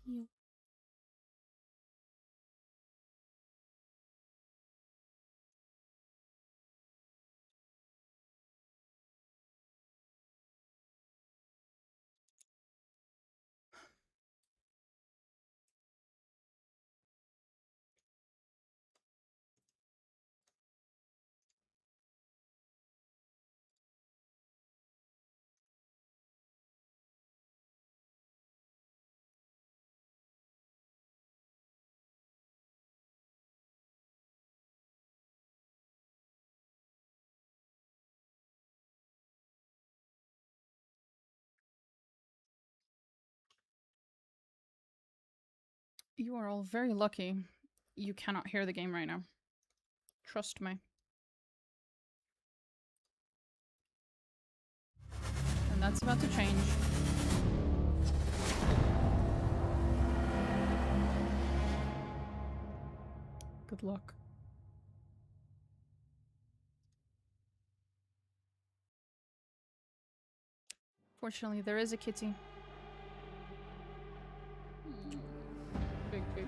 Yeah. You are all very lucky. You cannot hear the game right now. Trust me. And that's about to change. Good luck. Fortunately, there is a kitty. Big baby.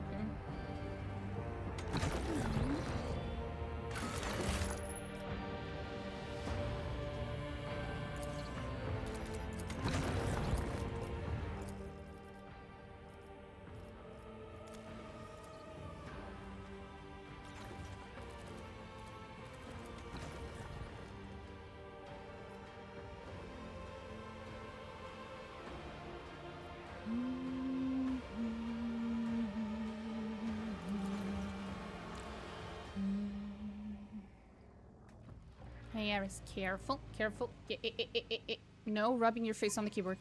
Hey, Eris, careful, careful. No rubbing your face on the keyboard.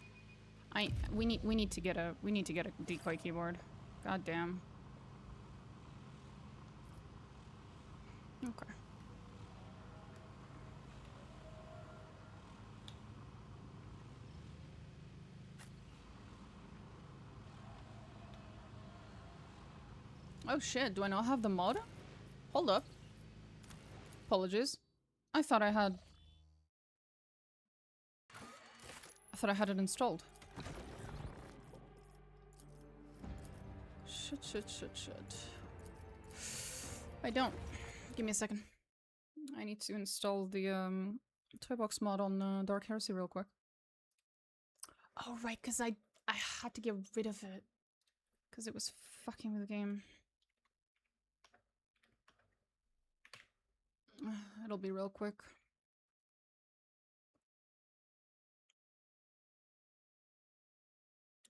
We need to get a decoy keyboard. God damn. Okay. Oh shit, do I not have the mod? Hold up. Apologies. I thought I had it installed. Shit. I don't. Give me a second. I need to install the toy box mod on Dark Heresy real quick. Oh right, because I had to get rid of it because it was fucking with the game. It'll be real quick.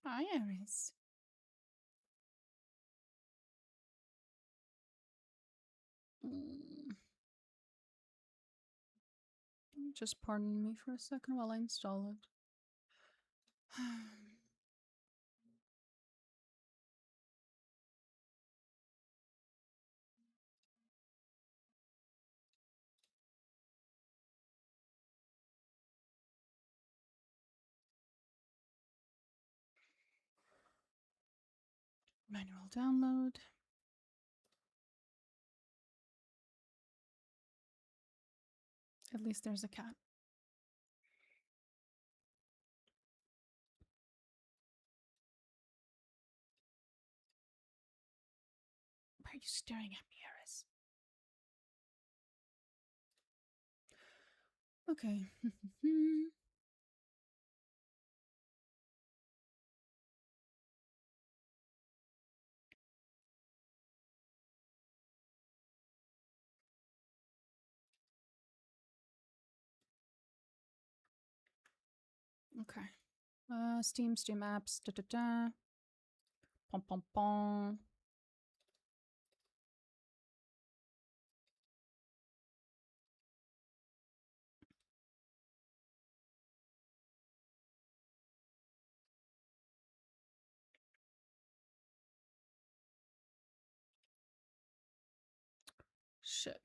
Hi, Iris. Just pardon me for a second while I install it. Manual download. At least there's a cat. Why are you staring at me, Iris? Okay. Okay. Steam apps, Pom pom pom. Shit.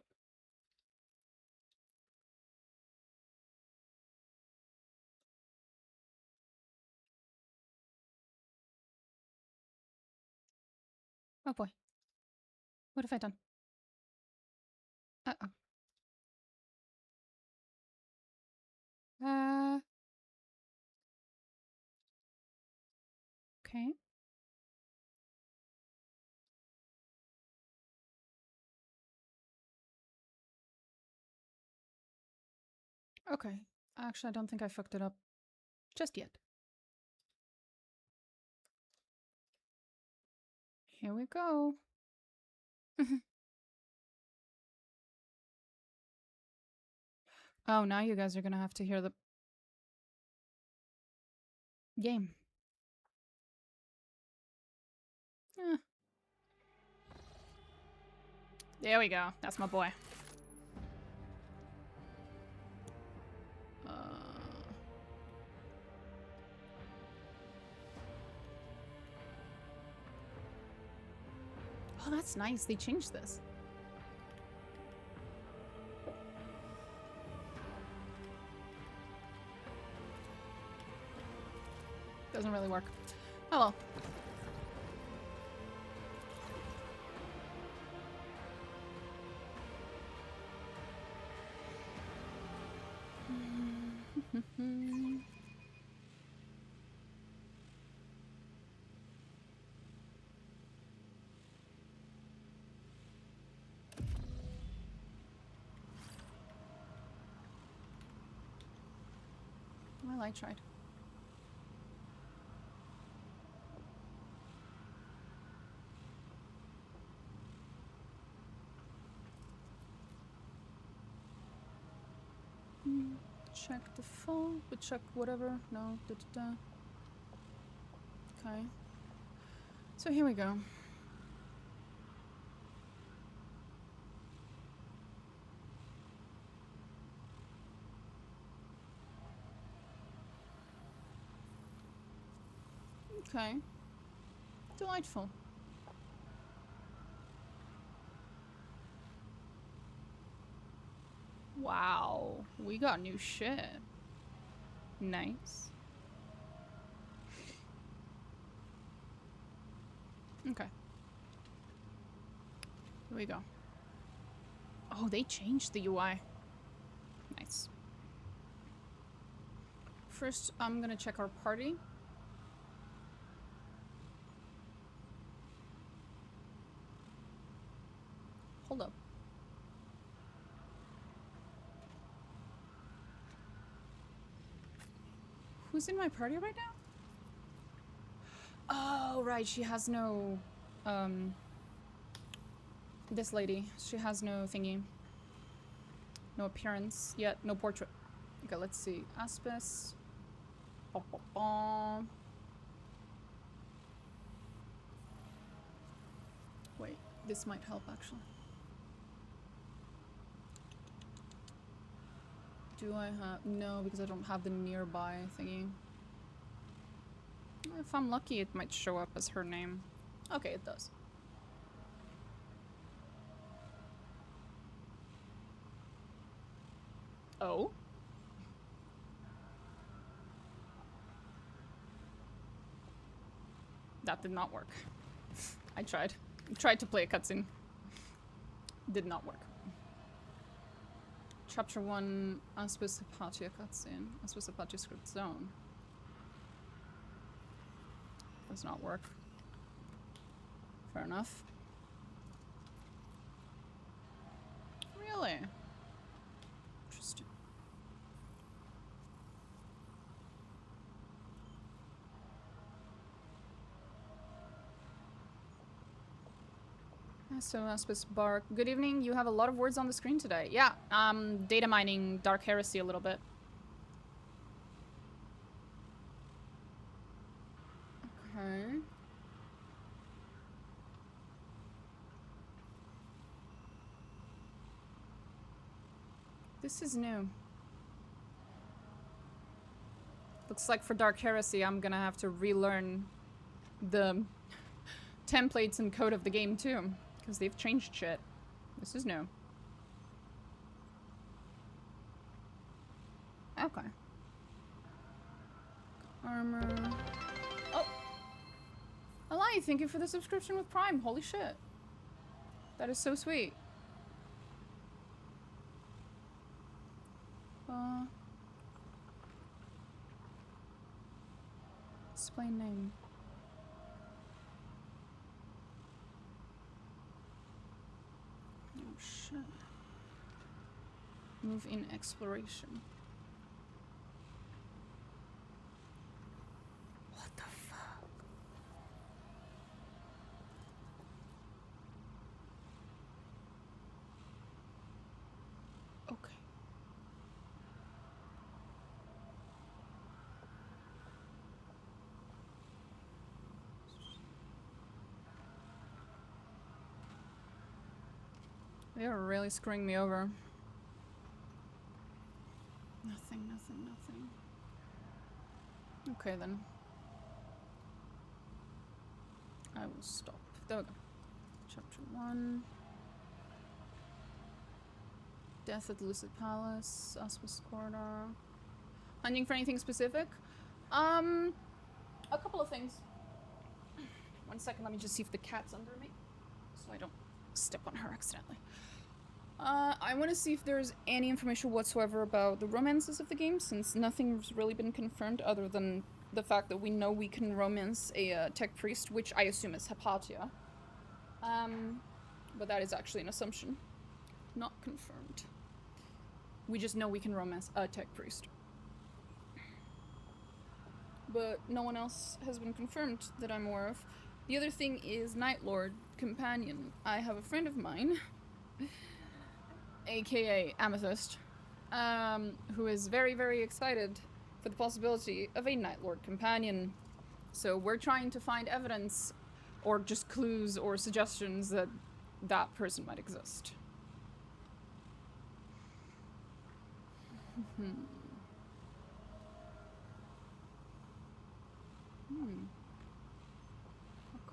Oh boy. What have I done? Uh-oh. Okay. Okay. Actually, I don't think I fucked it up just yet. Here we go. Oh, now you guys are gonna have to hear the game. Eh. There we go. That's my boy. Oh, that's nice. They changed this. Doesn't really work. Oh well. Well, I tried. Check the phone, but check whatever. No, da da da. Okay. So here we go. Okay. Delightful. Wow. We got new shit. Nice. Okay. Here we go. Oh, they changed the UI. Nice. First, I'm gonna check our party. Hold up. Who's in my party right now? Oh, right. She has no... This lady. She has no thingy. No appearance yet. No portrait. Okay, let's see. Aspis. Wait, this might help actually. Do I have... No, because I don't have the nearby thingy. If I'm lucky, it might show up as her name. Okay, it does. Oh? That did not work. I tried. I tried to play a cutscene. Did not work. Chapter 1, Aspis Hypatia cutscene. Aspis Hypatia script zone. Does not work. Fair enough. Really? Interesting. So Aspis Bark. Good evening. You have a lot of words on the screen today. Yeah, data mining Dark Heresy a little bit. Okay. This is new. Looks like for Dark Heresy, I'm gonna have to relearn the templates and code of the game too, because they've changed shit. This is new. Okay. Armor. Oh! Alai, thank you for the subscription with Prime. Holy shit. That is so sweet. Display name. Oh shit. Move in exploration. They are really screwing me over. Nothing, nothing, nothing. Okay then. I will stop. There we go. Chapter 1. Death at the Lucid Palace. Aspis Corridor. Hunting for anything specific? A couple of things. 1 second, let me just see if the cat's under me. So I don't step on her accidentally. I want to see if there's any information whatsoever about the romances of the game, since nothing's really been confirmed other than the fact that we know we can romance a tech priest, which I assume is Hypatia. But that is actually an assumption. Not confirmed. We just know we can romance a tech priest. But no one else has been confirmed that I'm aware of. The other thing is Night Lord Companion. I have a friend of mine, aka Amethyst, who is very, very excited for the possibility of a Night Lord Companion. So we're trying to find evidence, or just clues or suggestions that that person might exist.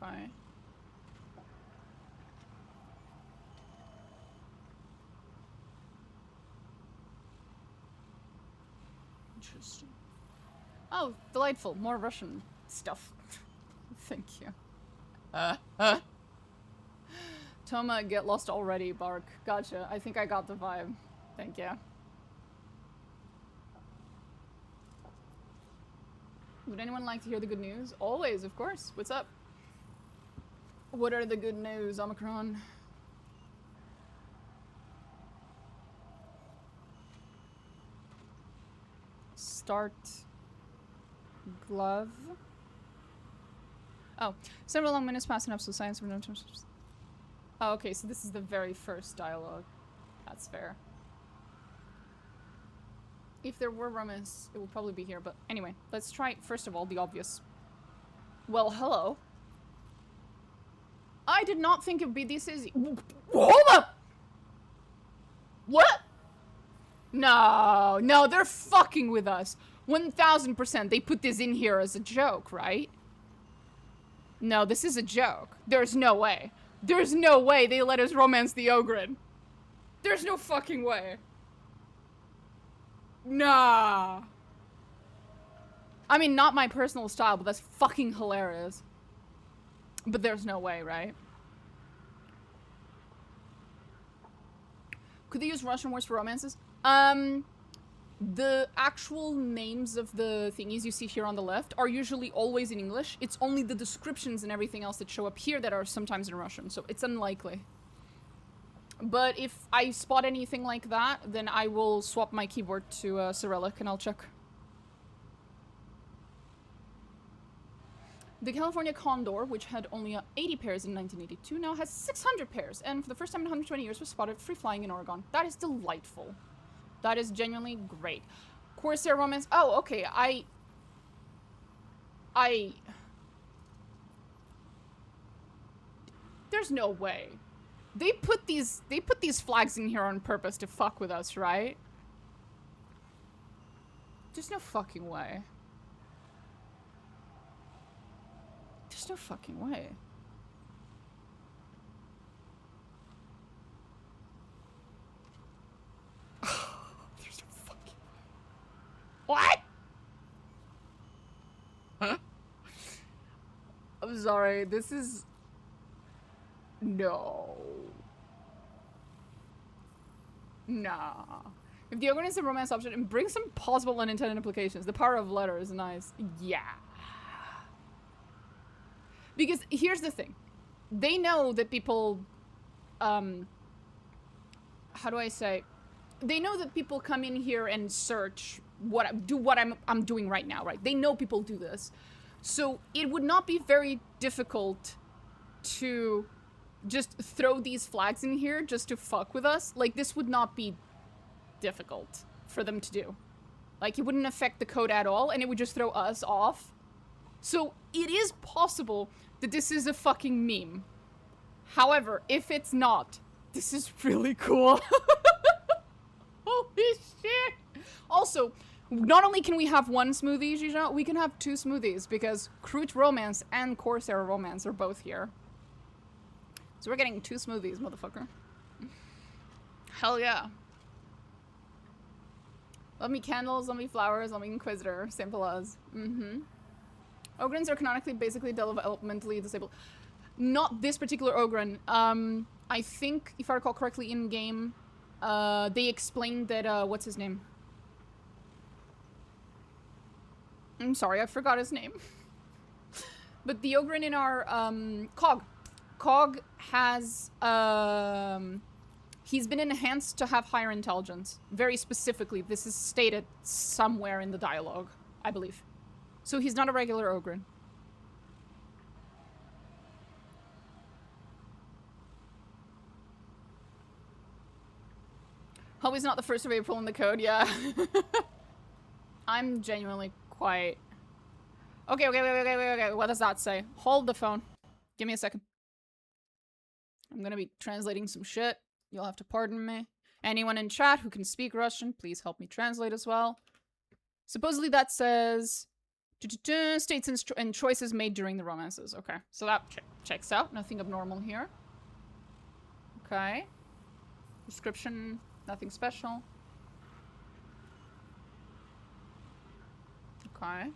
Okay. Interesting. Oh, delightful. More Russian stuff. Thank you. Toma, get lost already, Bark. Gotcha. I think I got the vibe. Thank you. Would anyone like to hear the good news? Always, of course. What's up? What are the good news, Omicron? Start glove. Oh, several long minutes passed in absolute science. Oh, okay, so this is the very first dialogue. That's fair. If there were romance, it would probably be here, but anyway, let's try, first of all, the obvious. Well, hello. I did not think it would be this easy. Hold up! What? No, no, they're fucking with us. 1000%. They put this in here as a joke, right? No, this is a joke. There's no way. There's no way they let us romance the Ogren. There's no fucking way. Nah. I mean, not my personal style, but that's fucking hilarious. But there's no way, right? Could they use Russian words for romances? The actual names of the thingies you see here on the left are usually always in English. It's only the descriptions and everything else that show up here that are sometimes in Russian, so it's unlikely. But if I spot anything like that, then I will swap my keyboard to Cyrillic and I'll check. The California Condor, which had only 80 pairs in 1982, now has 600 pairs, and for the first time in 120 years was spotted free flying in Oregon. That is delightful. That is genuinely great. Corsair romance. Oh, okay. There's no way. They put these flags in here on purpose to fuck with us, right? There's no fucking way. There's no fucking way. There's no fucking way. What? Huh? I'm sorry, this is... No. Nah. If the Ogren is a romance option, and bring some possible unintended implications. The power of letter is nice. Yeah. Because here's the thing. They know that people, how do I say? They know that people come in here and search what I'm doing right now, right? They know people do this. So it would not be very difficult to just throw these flags in here just to fuck with us. Like, this would not be difficult for them to do. Like, it wouldn't affect the code at all, and it would just throw us off. So it is possible that this is a fucking meme. However, if it's not, This is really cool. Holy shit. Also, not only can we have one smoothie, Gija, we can have 2 smoothies because Crute Romance and Corsair Romance are both here. So we're getting 2 smoothies, motherfucker. Hell yeah. Love me candles, love me flowers, love me Inquisitor. Simple as. Ogrins are canonically basically developmentally disabled. Not this particular Ogren. I think, if I recall correctly, in-game, they explained that, what's his name? I'm sorry, I forgot his name. But the Ogren in our, Cog has, he's been enhanced to have higher intelligence. Very specifically, this is stated somewhere in the dialogue, I believe. So he's not a regular Ogren. Hope he's not the 1st of April in the code, yeah. I'm genuinely quite... Okay, wait, what does that say? Hold the phone. Give me a second. I'm gonna be translating some shit. You'll have to pardon me. Anyone in chat who can speak Russian, please help me translate as well. Supposedly that says... States and choices made during the romances. Okay, so that checks out. Nothing abnormal here. Okay. Description, nothing special. Okay.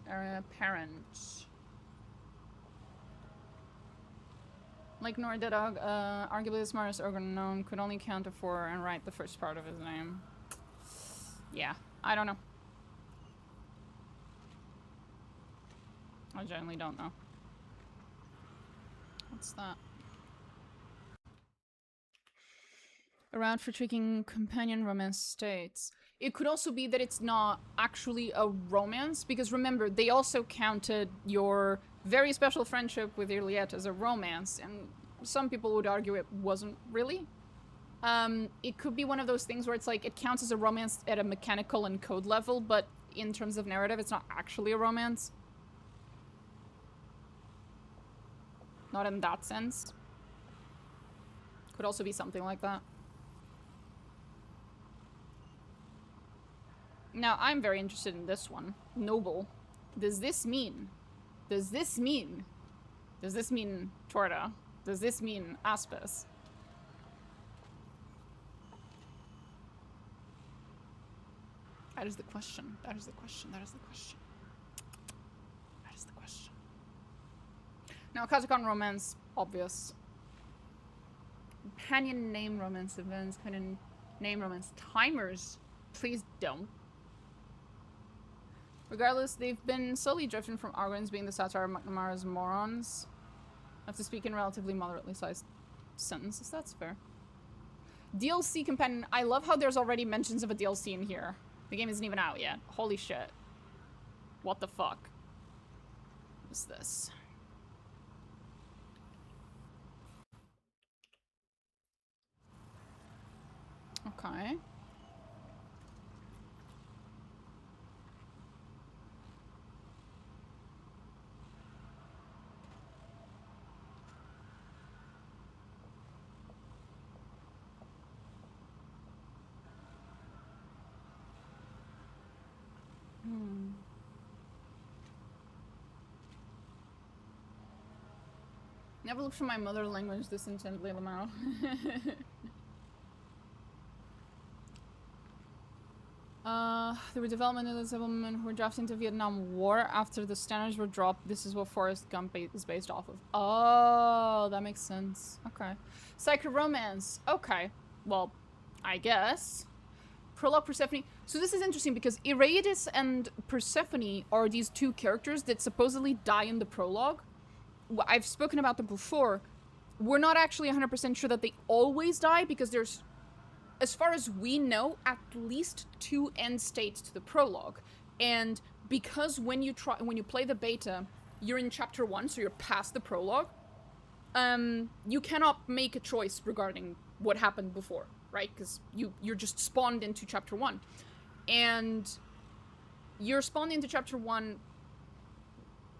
Area parent. Like Nordedog, arguably the smartest Ogre known, could only count to 4 and write the first part of his name. Yeah, I don't know. I genuinely don't know. What's that? Around for tricking companion romance states. It could also be that it's not actually a romance, because remember, they also counted your very special friendship with Iliette as a romance, and some people would argue it wasn't really. It could be one of those things where it's like, it counts as a romance at a mechanical and code level, but in terms of narrative, it's not actually a romance. Not in that sense. Could also be something like that. Now, I'm very interested in this one. Noble. Does this mean? Does this mean? Does this mean Torda? Does this mean Aspis? That is the question. That is the question. That is the question. That is the question. Now, Kazakhstan romance, obvious. Companion name romance events, companion name romance timers. Please don't. Regardless, they've been slowly drifting from Argons being the satire of McNamara's morons. I have to speak in relatively moderately sized sentences. That's fair. DLC companion. I love how there's already mentions of a DLC in here. The game isn't even out yet. Holy shit. What the fuck? What is this? Okay. Never looked for my mother language this intently, Lamau. There were development of the women who were drafted into Vietnam War after the standards were dropped. This is what Forrest Gump is based off of. Oh, that makes sense. Okay. Psycho romance. Okay. Well, I guess. Prologue Persephone. So this is interesting because Iraeus and Persephone are these 2 characters that supposedly die in the prologue. I've spoken about them before. We're not actually 100% sure that they always die because there's, as far as we know, at least 2 end states to the prologue. And because when you play the beta, you're in chapter 1, so you're past the prologue, you cannot make a choice regarding what happened before, right? Because you're just spawned into chapter 1. And you're spawned into chapter 1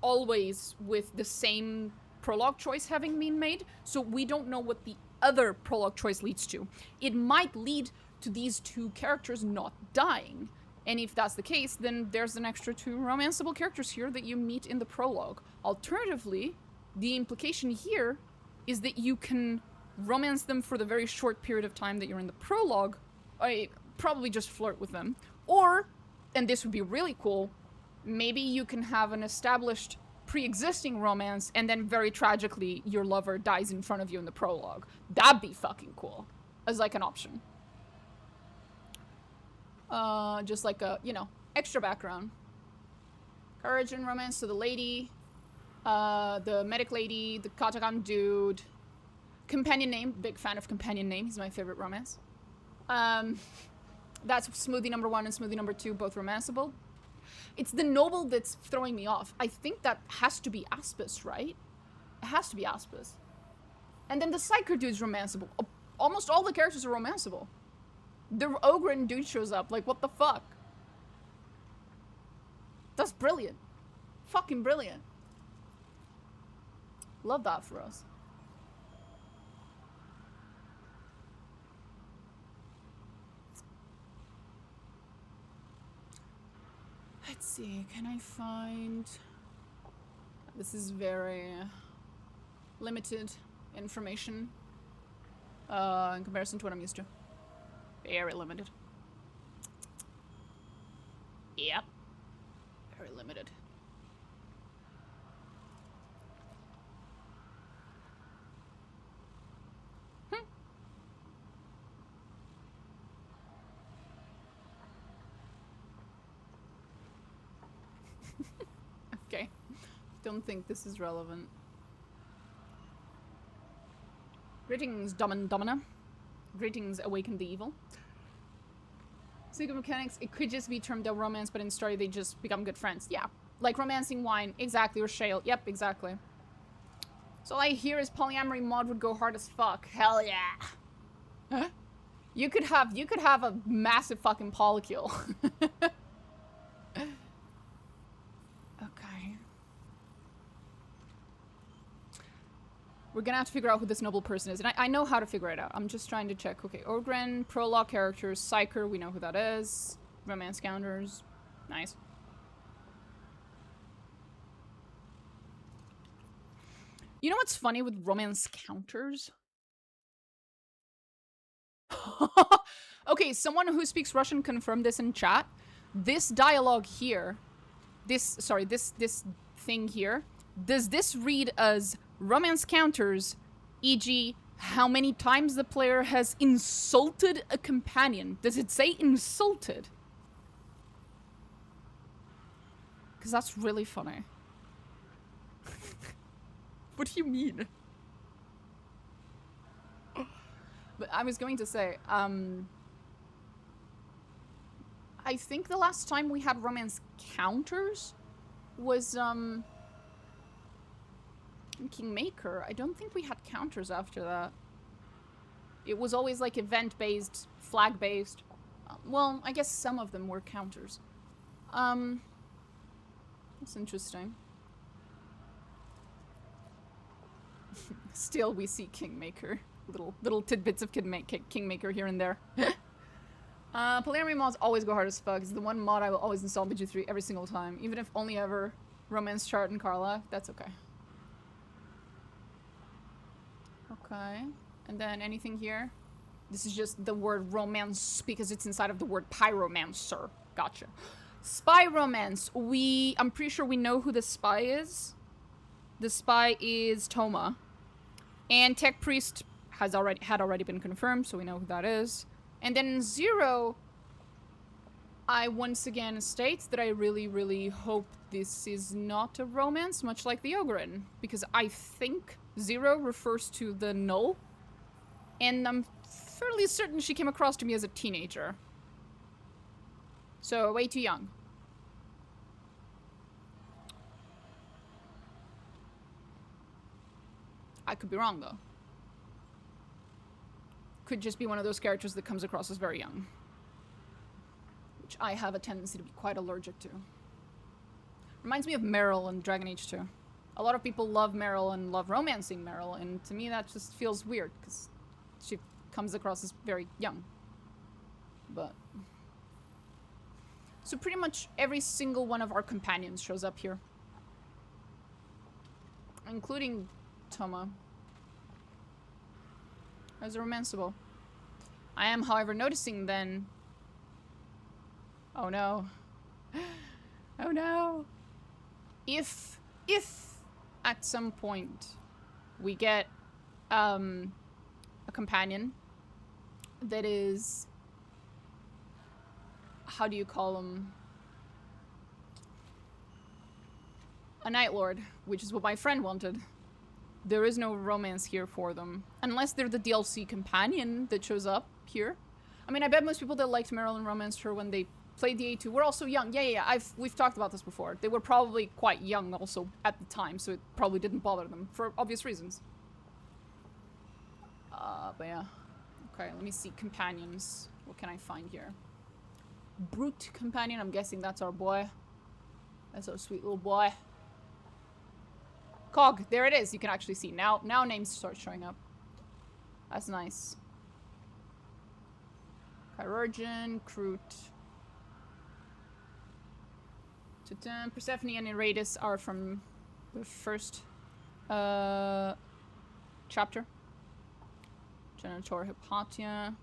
always with the same prologue choice having been made, so we don't know what the other prologue choice leads to. It might lead to these two characters not dying. And if that's the case, then there's an extra 2 romanceable characters here that you meet in the prologue. Alternatively, the implication here is that you can romance them for the very short period of time that you're in the prologue. Probably just flirt with them. Or, and this would be really cool, maybe you can have an established pre-existing romance and then very tragically your lover dies in front of you in the prologue. That'd be fucking cool. As like an option. Just like a, you know, extra background. Courage and romance to the lady, the medic lady, the Katakan dude. Companion name, big fan of companion name, he's my favorite romance. That's Smoothie number 1 and Smoothie number 2, both romanceable. It's the noble that's throwing me off. I think that has to be Aspis, right? It has to be Aspis. And then the Psyker dude's romanceable. Almost all the characters are romanceable. The Ogren dude shows up, like, what the fuck? That's brilliant. Fucking brilliant. Love that for us. Let's see, can I find... This is very limited information in comparison to what I'm used to. Very limited. Yep. Very limited. Okay. Don't think this is relevant. Greetings, Domina. Greetings, Awaken the Evil. Secret mechanics, it could just be termed a romance, but in story they just become good friends. Yeah, like romancing wine, exactly, or shale. Yep, exactly. So all I hear is polyamory mod would go hard as fuck. Hell yeah. Huh? You could have a massive fucking polycule. Okay. We're gonna have to figure out who this noble person is. And I know how to figure it out. I'm just trying to check. Okay, Ogren, prologue characters, Psyker, we know who that is. Romance counters. Nice. You know what's funny with romance counters? Okay, someone who speaks Russian confirmed this in chat. This dialogue here, this thing here, does this read as romance counters, e.g., how many times the player has insulted a companion? Does it say insulted? Because that's really funny. What do you mean? But I was going to say, I think the last time we had romance counters was, Kingmaker. I don't think we had counters after that. It was always like event-based, flag-based. Well, I guess some of them were counters. That's interesting. Still, we see Kingmaker. Little tidbits of Kingmaker here and there. Polyamory mods always go hard as fuck. It's the one mod I will always install in BG3 every single time. Even if only ever romance chart and Carla. That's okay. Okay. And then anything here? This is just the word romance because it's inside of the word pyromancer. Gotcha. Spy romance. I'm pretty sure we know who the spy is. The spy is Toma. And Tech Priest had already been confirmed, so we know who that is. And then in 0, I once again state that I really, really hope this is not a romance, much like the Ogren. Because I think 0 refers to the null. And I'm fairly certain she came across to me as a teenager. So, way too young. I could be wrong, though. Could just be one of those characters that comes across as very young. Which I have a tendency to be quite allergic to. Reminds me of Meryl in Dragon Age 2. A lot of people love Meryl and love romancing Meryl, and to me that just feels weird, because she comes across as very young. But... So pretty much every single one of our companions shows up here. Including Toma. As romanceable. I am, however, noticing then... Oh no. Oh no. If at some point we get a companion that is... How do you call them? A Night Lord, which is what my friend wanted. There is no romance here for them. Unless they're the DLC companion that shows up here. I mean, I bet most people that liked Marilyn romanced her when they played the A2 were also young. Yeah. We've talked about this before. They were probably quite young also at the time, so it probably didn't bother them for obvious reasons. But yeah. Okay, let me see. Companions. What can I find here? Brute companion. I'm guessing that's our boy. That's our sweet little boy. Cog. There it is. You can actually see. Now names start showing up. That's nice. Chirurgeon. Crute. Persephone and Iratus are from the first chapter. Genitor Hypatia.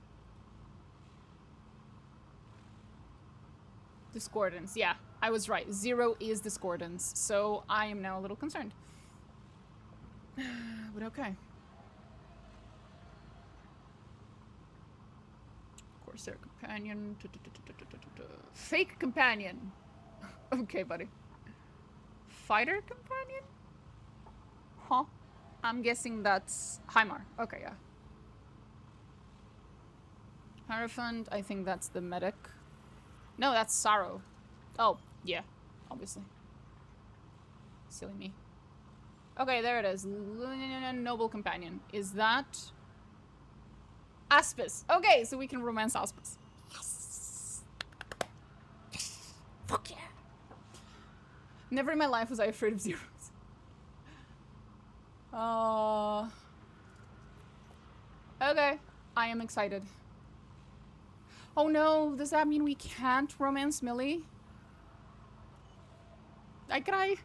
Discordance. Yeah, I was right. 0 is discordance. So I am now a little concerned. But okay. Corsair companion. Fake companion. Okay, buddy. Fighter companion? Huh? I'm guessing that's Hymar. Okay, yeah. Hierophant, I think that's the medic. No, that's Sorrow. Oh, yeah. Obviously. Silly me. Okay, there it is. Noble companion. Is that... Aspis. Okay, so we can romance Aspis. Yes! Fuck yeah! Never in my life was I afraid of zeros. Okay. I am excited. Oh no, does that mean we can't romance Millie? I cry.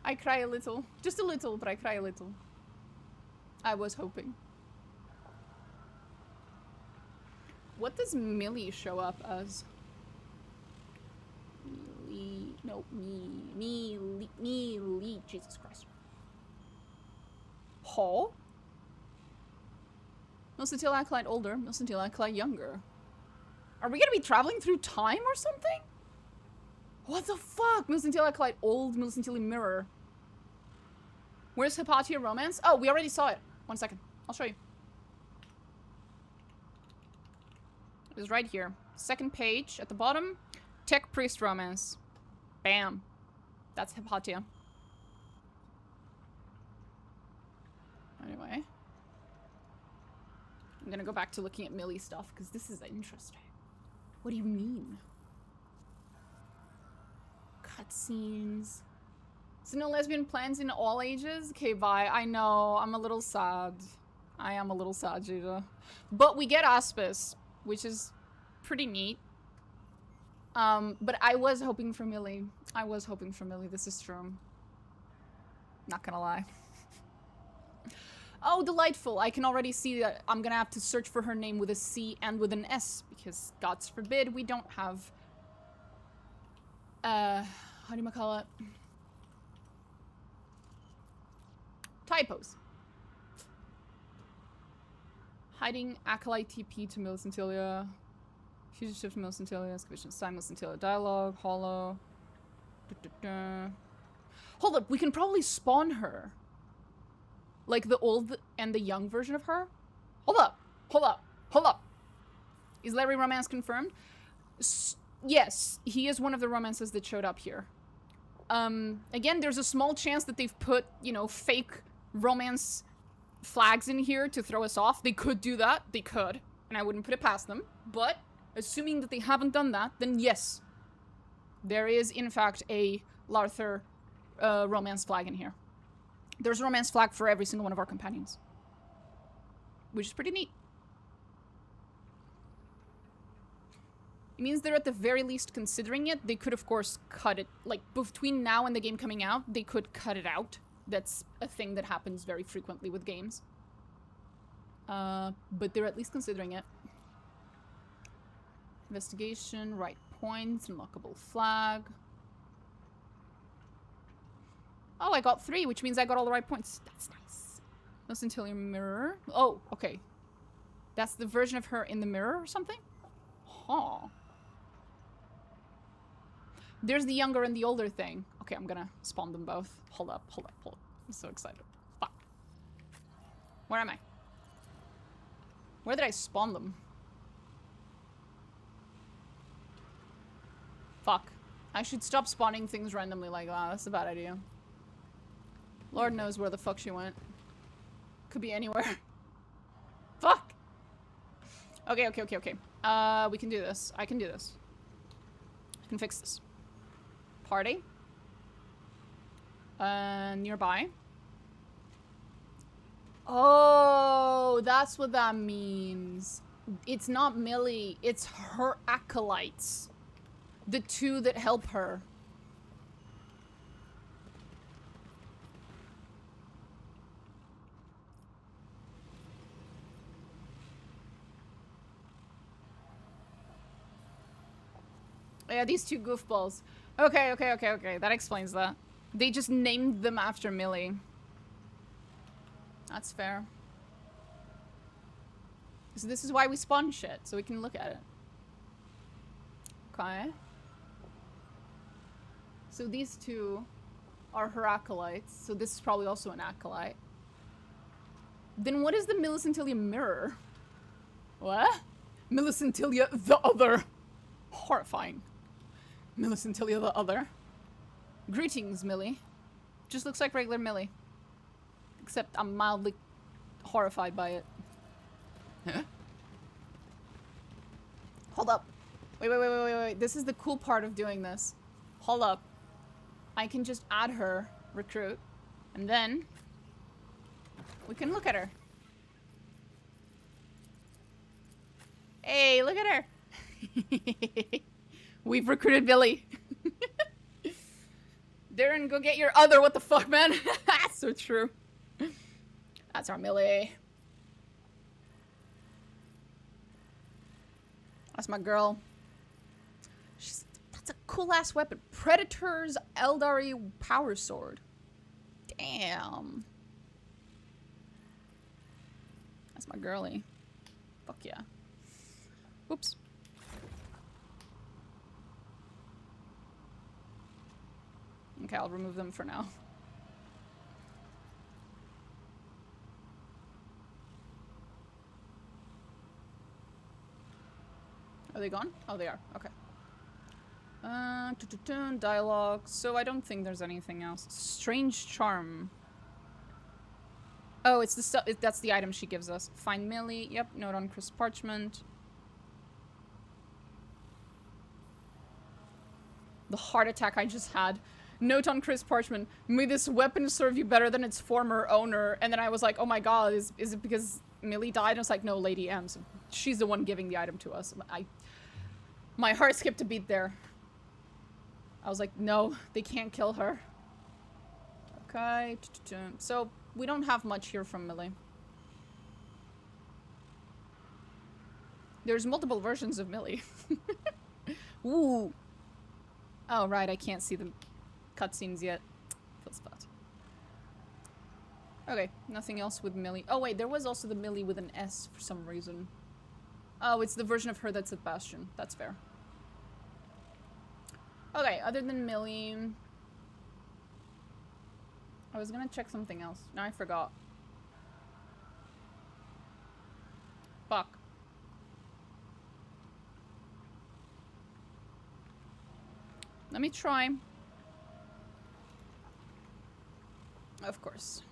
I cry a little. Just a little, but I cry a little. I was hoping. What does Millie show up as? Millie... No, Millie... Jesus Christ. Hall? Milcentil Acolyte older, Milcentil Acolyte younger. Are we gonna be traveling through time or something? What the fuck? Milcentil Acolyte old, Milcentil mirror. Where's Hypatia romance? Oh, we already saw it. 1 second. I'll show you. It was right here. Second page at the bottom. Tech priest romance. Bam. That's Hypatia. Anyway. I'm gonna go back to looking at Millie stuff because this is interesting. What do you mean? Cutscenes. So no lesbian plans in all ages? Okay, bye. I know. I'm a little sad. I am a little sad, Jada. But we get Aspis, which is pretty neat. But I was hoping for Millie. I was hoping for Millie. This is true. Not gonna lie. Oh, delightful. I can already see that I'm gonna have to search for her name with a C and with an S, because God forbid we don't have, how do you call it? Typos. Hiding Acolyte TP to Millicentilia. Fugitive to Millicentilia. Excavation sign Millicentilia. Dialogue. Hollow. Hold up, we can probably spawn her. Like the old and the young version of her? Hold up. Hold up. Hold up. Is Larry romance confirmed? Yes, he is one of the romances that showed up here. Again, there's a small chance that they've put, you know, fake romance flags in here to throw us off. They could do that. They could. And I wouldn't put it past them. But, assuming that they haven't done that, then yes. There is, in fact, a Larther romance flag in here. There's a romance flag for every single one of our companions. Which is pretty neat. It means they're at the very least considering it. They could, of course, cut it. Like, between now and the game coming out, they could cut it out. That's a thing that happens very frequently with games. But they're at least considering it. Investigation, right points, unlockable flag. Oh, I got 3, which means I got all the right points. That's nice. Listen till your mirror. Oh, okay. That's the version of her in the mirror or something? Huh. There's the younger and the older thing. Okay, I'm gonna spawn them both. Hold up, hold up, hold up. I'm so excited. Fuck. Where am I? Where did I spawn them? Fuck. I should stop spawning things randomly like that. That's a bad idea. Lord knows where the fuck she went. Could be anywhere. Fuck! Okay, okay, okay, okay. We can do this. I can do this. I can fix this. Party. Nearby. Oh, that's what that means. It's not Millie. It's her acolytes. The 2 that help her. Yeah, these 2 goofballs. Okay, okay, okay, okay. That explains that. They just named them after Millie. That's fair. So this is why we spawn shit, so we can look at it. Okay. So these 2 are her acolytes, so this is probably also an acolyte. Then what is the Millicentilia mirror? What? Millicentilia the other. Horrifying. Millicentilia the other. Greetings, Millie. Just looks like regular Millie. Except I'm mildly horrified by it. Huh? Hold up. Wait. This is the cool part of doing this. Hold up. I can just add her, recruit, and then we can look at her. Hey, look at her. We've recruited Billy. Darren, go get your other. What the fuck, man? That's so true. That's our Millie. That's my girl. That's a cool ass weapon. Predator's Eldari power sword. Damn. That's my girlie. Fuck yeah. Oops. Okay, I'll remove them for now. Are they gone? Oh, they are. Okay. Dialogue. So I don't think there's anything else. Strange charm. Oh, it's the stuff. That's the item she gives us. Find Millie. Yep. Note on crisp parchment. The heart attack I just had. Note on crisp parchment. May this weapon serve you better than its former owner. And then I was like, oh my god, is it because Millie died? And I was like, no, Lady M. So she's the one giving the item to us. My heart skipped a beat there. I was like, no, they can't kill her. Okay. So we don't have much here from Millie. There's multiple versions of Millie. Ooh. Oh, right, I can't see the cutscenes yet. Feels bad. Okay, nothing else with Millie. Oh, wait, there was also the Millie with an S for some reason. Oh, it's the version of her that's at Bastion. That's fair. Okay, other than Millie... I was gonna check something else. Now I forgot. Fuck. Let me try. Of course.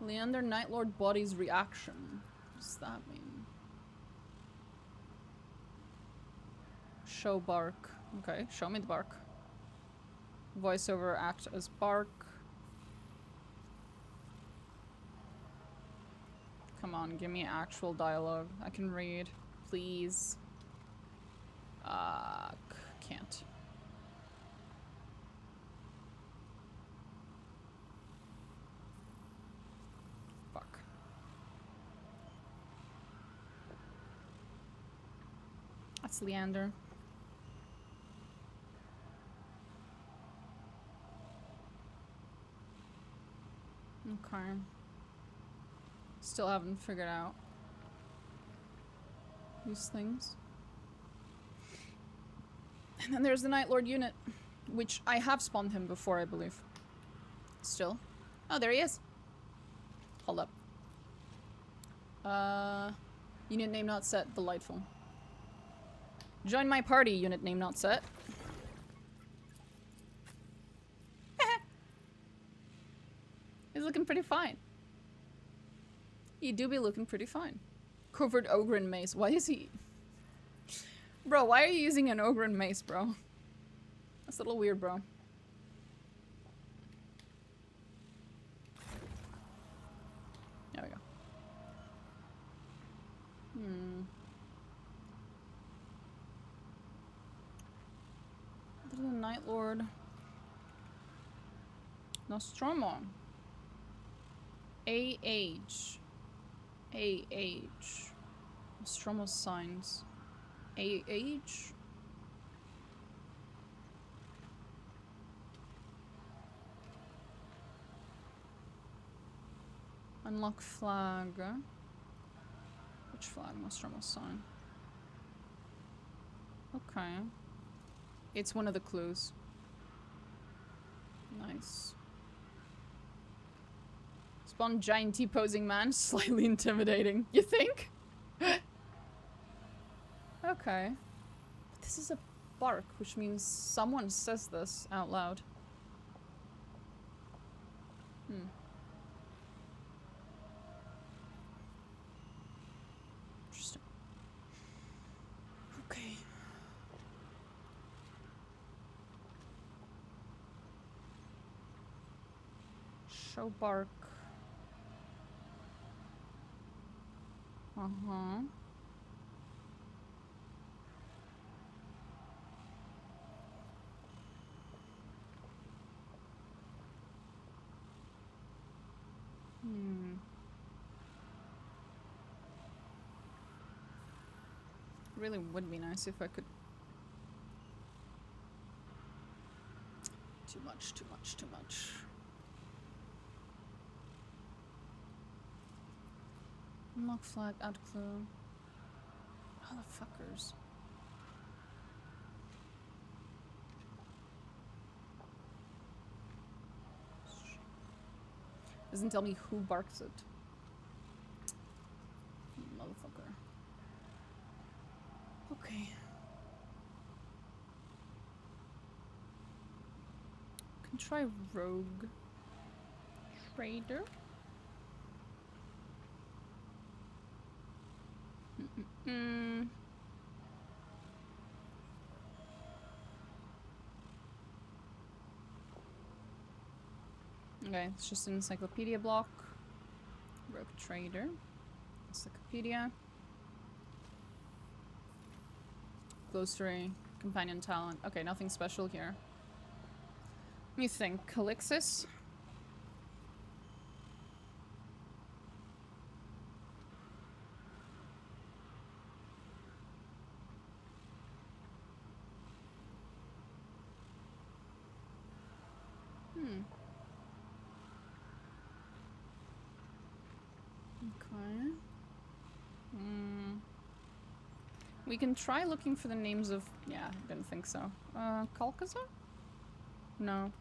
Leander Nightlord body's reaction. What does that mean? Show bark. Okay, show me the bark. Voiceover act as Bark. Come on, give me actual dialogue I can read, please. Can't. Fuck. That's Leander. Okay. Still haven't figured out these things. And then there's the Night Lord unit, which I have spawned him before, I believe. Still. Oh, there he is. Hold up. Unit name not set. Delightful. Join my party. Unit name not set. He's looking pretty fine. He do be looking pretty fine. Covert Ogren Mace. Why is he... Bro, why are you using an Ogren Mace, bro? That's a little weird, bro. There we go. The Night Lord. Nostromo. A-H. A-H. Nostromo's signs. A-H? Unlock flag. Which flag? Nostromo's sign. Okay. It's one of the clues. Nice. Spawn giant T-posing man. Slightly intimidating. You think? Okay. But this is a bark, which means someone says this out loud. Interesting. Okay. Show bark. Uh-huh. Really would be nice if I could. Too much, too much, too much. Unlock flag, add clue. Motherfuckers. Doesn't tell me who barks it. Motherfucker. Okay. Can try rogue trader. Okay, it's just an encyclopedia block. Rogue trader. Encyclopedia. Glossary. Companion talent. Okay, nothing special here. Let me think. Calixis? Okay. We can try looking for the names of... Yeah, I didn't think so. Kalkazar? No.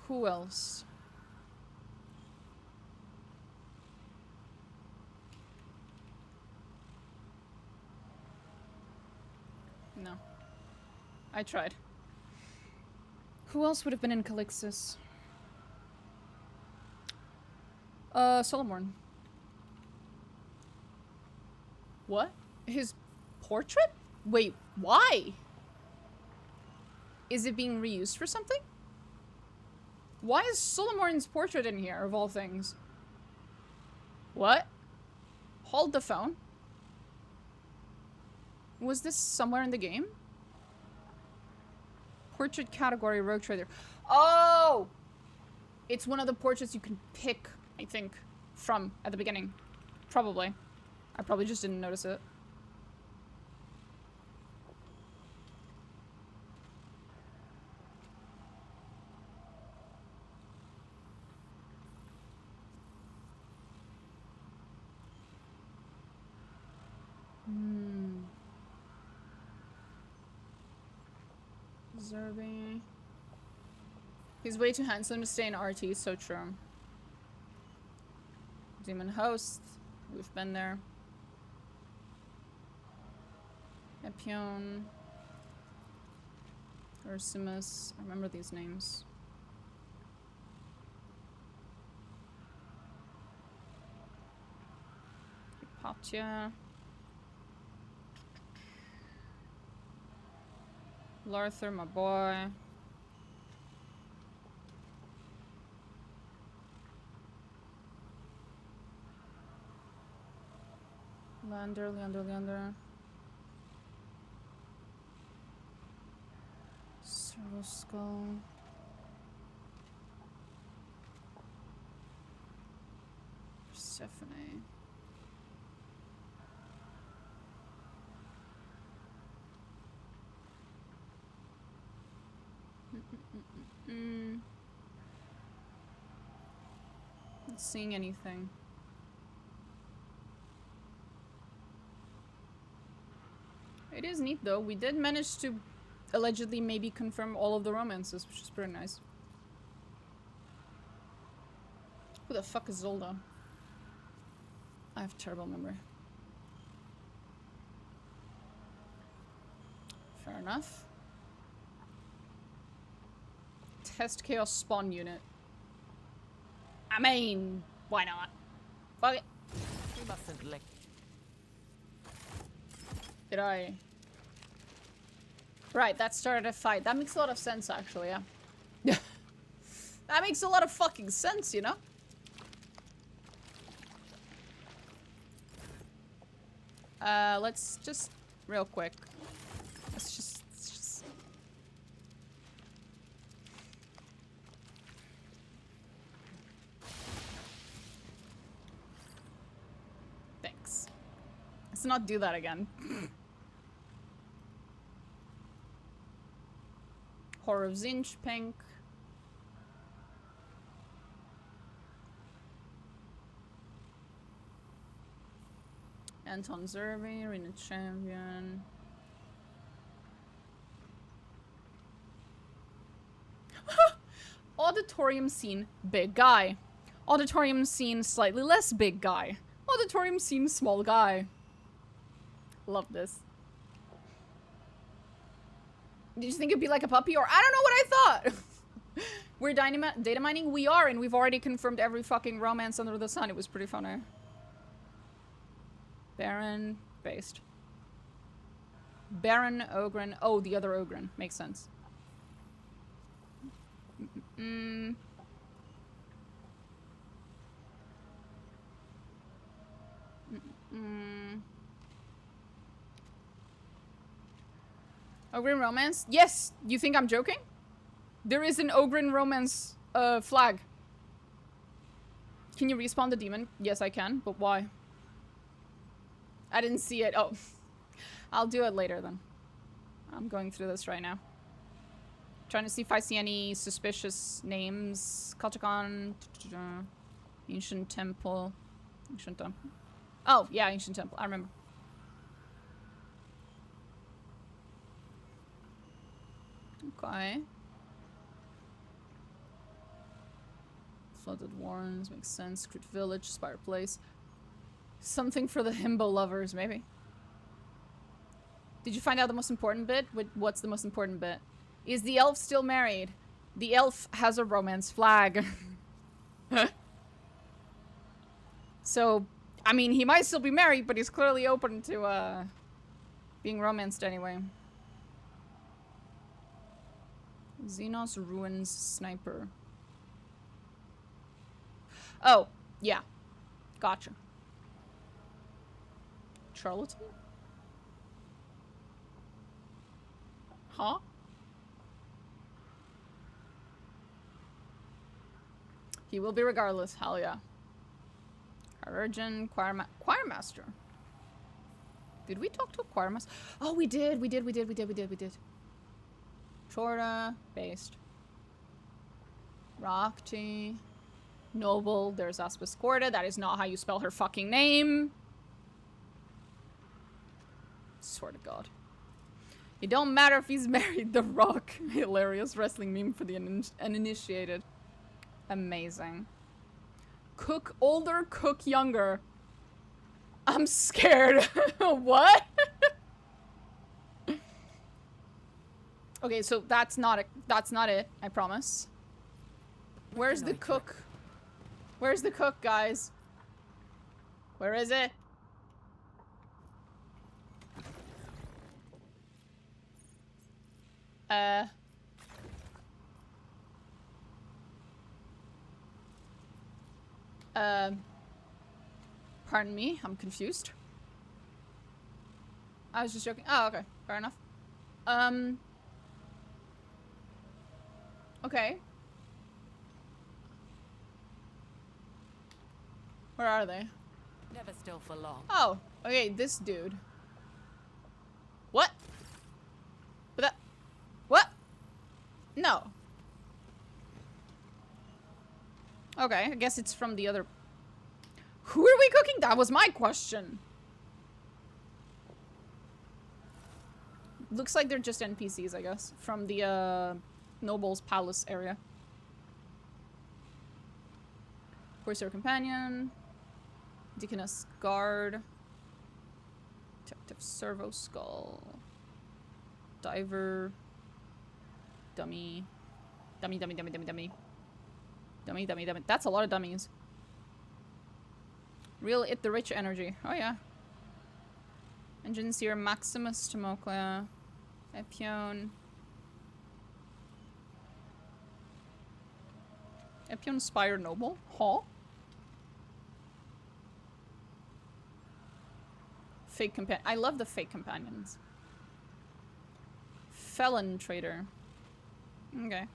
Who else? No. I tried. Who else would have been in Calixis? Solomon. What? His portrait? Wait, why? Is it being reused for something? Why is Solomon's portrait in here, of all things? What? Hold the phone. Was this somewhere in the game? Portrait category, Rogue Trader. Oh! It's one of the portraits you can pick, I think, from at the beginning. Probably. I probably just didn't notice it. Zerby. He's way too handsome to stay in RT, so true. Demon Host. We've been there. Epion. Ursimus. I remember these names. Hypatia. Larthur, my boy. Leander. Servo Skull. Persephone. Not seeing anything. It is neat though. We did manage to allegedly maybe confirm all of the romances, which is pretty nice. Who the fuck is Zolda? I have terrible memory. Fair enough. Test Chaos Spawn Unit. I mean, why not? Fuck it. We mustn't lick. Did I? Right, that started a fight. That makes a lot of sense, actually, yeah. That makes a lot of fucking sense, you know? Let's just, real quick. Let's just... Thanks. Let's not do that again. Horror of Zinch, pink. Anton Zerby, Arena Champion. Auditorium scene, big guy. Auditorium scene, slightly less big guy. Auditorium scene, small guy. Love this. Did you think it'd be like a puppy? Or I don't know what I thought! We're data mining? We are, and we've already confirmed every fucking romance under the sun. It was pretty funny. Baron, based. Baron, Ogren. Oh, the other Ogren. Makes sense. Ogren romance? Yes! You think I'm joking? There is an Ogren romance flag. Can you respawn the demon? Yes, I can, but why? I didn't see it. Oh. I'll do it later then. I'm going through this right now. Trying to see if I see any suspicious names. Kalchakon. Ancient Temple. Ancient Temple. Oh, yeah, Ancient Temple. I remember. Okay. Flooded Warrens. Makes sense. Secret Village. Spire Place. Something for the himbo lovers, maybe. Did you find out the most important bit? What's the most important bit? Is the elf still married? The elf has a romance flag. So, I mean, he might still be married, but he's clearly open to, Being romanced anyway. Xenos Ruins Sniper. Oh, yeah. Gotcha. Charlatan? Huh? He will be regardless. Hell yeah. Chirurgeon, choirmaster. Did we talk to a choirmaster? Oh, we did. We did. Chorda, based. Rakti. Noble. There's Aspis Corda. That is not how you spell her fucking name. Swear to God. It don't matter if he's married. The Rock. Hilarious wrestling meme for the uninitiated. Amazing. Cook older, cook younger. I'm scared. What? Okay, so that's not it, I promise. Where's the cook? Where's the cook, guys? Where is it? Pardon me, I'm confused. I was just joking. Oh, okay. Fair enough. Okay. Where are they? Never still for long. Oh, okay, this dude. What? What? No. Okay, I guess it's from the other... Who are we cooking? That was my question. Looks like they're just NPCs, I guess. From the, Noble's Palace area. Corsair Companion. Deaconess Guard. Detective Servo Skull. Diver. Dummy. Dummy. That's a lot of dummies. Real It the Rich energy. Oh yeah. Engine Seer Maximus Tomoclea. Epion. Epion Spire Noble? Huh? Fake companion. I love the fake companions. Felon Trader. Okay.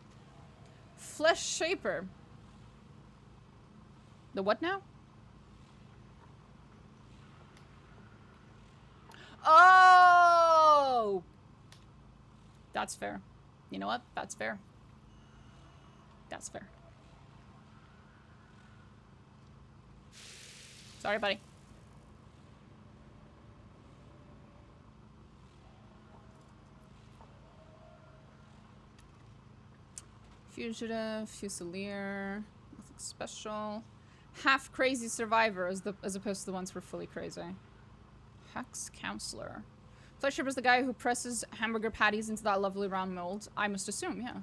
Flesh Shaper. The what now? Oh! That's fair. You know what? That's fair. That's fair. Sorry, buddy. Fugitive, Fusilier, nothing special. Half crazy survivor as opposed to the ones who are fully crazy. Hex Counselor. Flesh Shipper is the guy who presses hamburger patties into that lovely round mold. I must assume, yeah.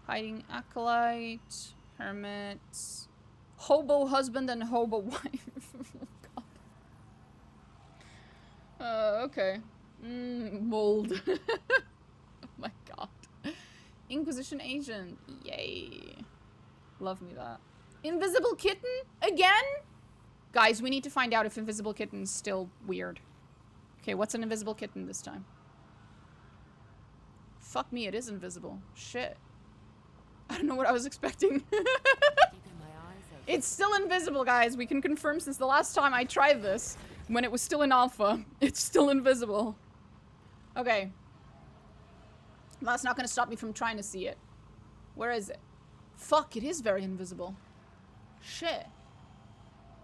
Hiding Acolyte, Hermit, Hobo Husband and Hobo Wife. Oh, God. Okay. Mold. Oh my God. Inquisition Agent. Yay. Love me that. Invisible Kitten? Again? Guys, we need to find out if Invisible Kitten's still weird. Okay, what's an Invisible Kitten this time? Fuck me, it is invisible. Shit. I don't know what I was expecting. It's still invisible, guys. We can confirm since the last time I tried this, when it was still in alpha, it's still invisible. Okay. That's not gonna stop me from trying to see it. Where is it? Fuck, it is very invisible. Shit.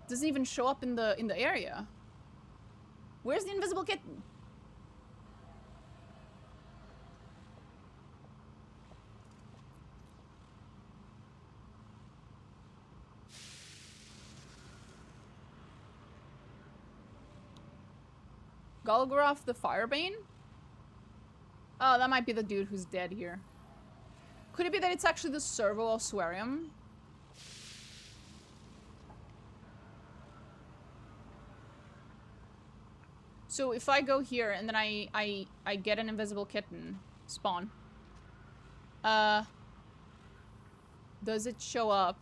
Doesn't even show up in the area. Where's the invisible kitten? Golgoroth the Firebane? Oh, that might be the dude who's dead here. Could it be that it's actually the Servo Ossuarium? So if I go here and then I get an invisible kitten spawn, does it show up?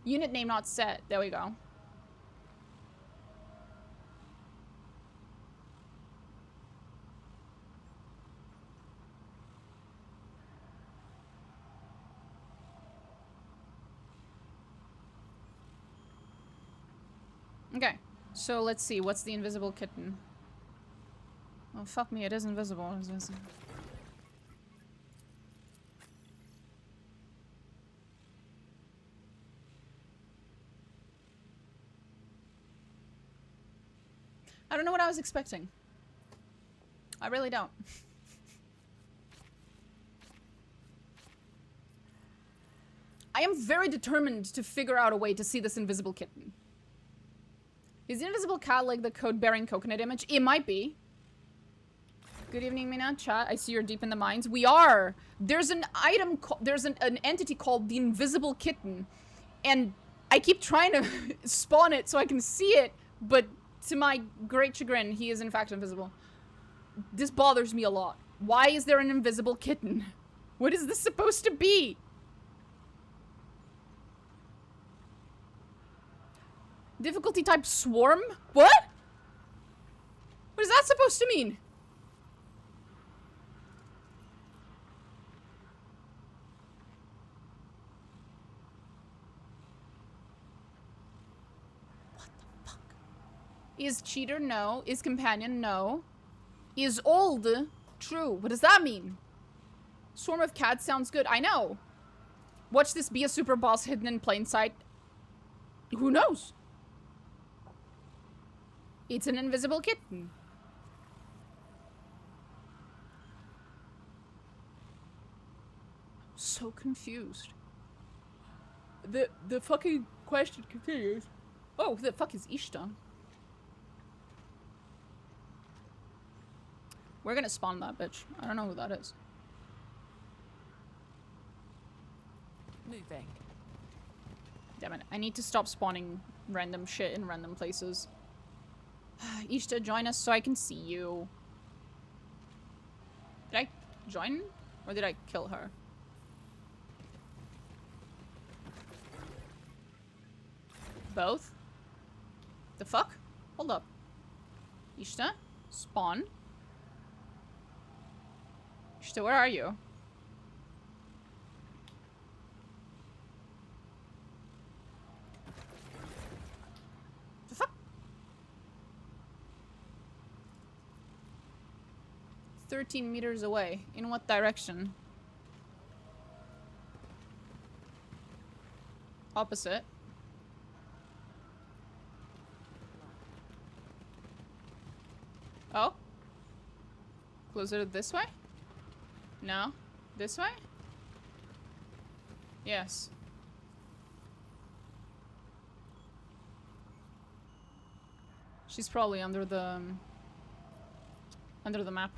Unit name not set. There we go. Okay, so let's see. What's the invisible kitten? Oh, fuck me. It is invisible. It is invisible. I don't know what I was expecting. I really don't. I am very determined to figure out a way to see this invisible kitten. Is the invisible cat like the code-bearing coconut image? It might be. Good evening, Mina. Chat. I see you're deep in the mines. We are. There's an item. There's an entity called the invisible kitten, and I keep trying to spawn it so I can see it, but to my great chagrin, he is in fact invisible. This bothers me a lot. Why is there an invisible kitten? What is this supposed to be? Difficulty type swarm? What? What is that supposed to mean? What the fuck? Is cheater? No. Is companion? No. Is old? True. What does that mean? Swarm of cats sounds good. I know. Watch this be a super boss hidden in plain sight. Who knows? It's an invisible kitten. So confused. The fucking question continues. Oh, who the fuck is Ishta? We're gonna spawn that bitch. I don't know who that is. Moving. Damn it. I need to stop spawning random shit in random places. Ishta, join us so I can see you. Did I join? Or did I kill her? Both? The fuck? Hold up. Ishta? Spawn? Ishta, where are you? The fuck? 13 meters away. In what direction? Opposite. Oh? Closer this way? No? This way? Yes. She's probably under the map.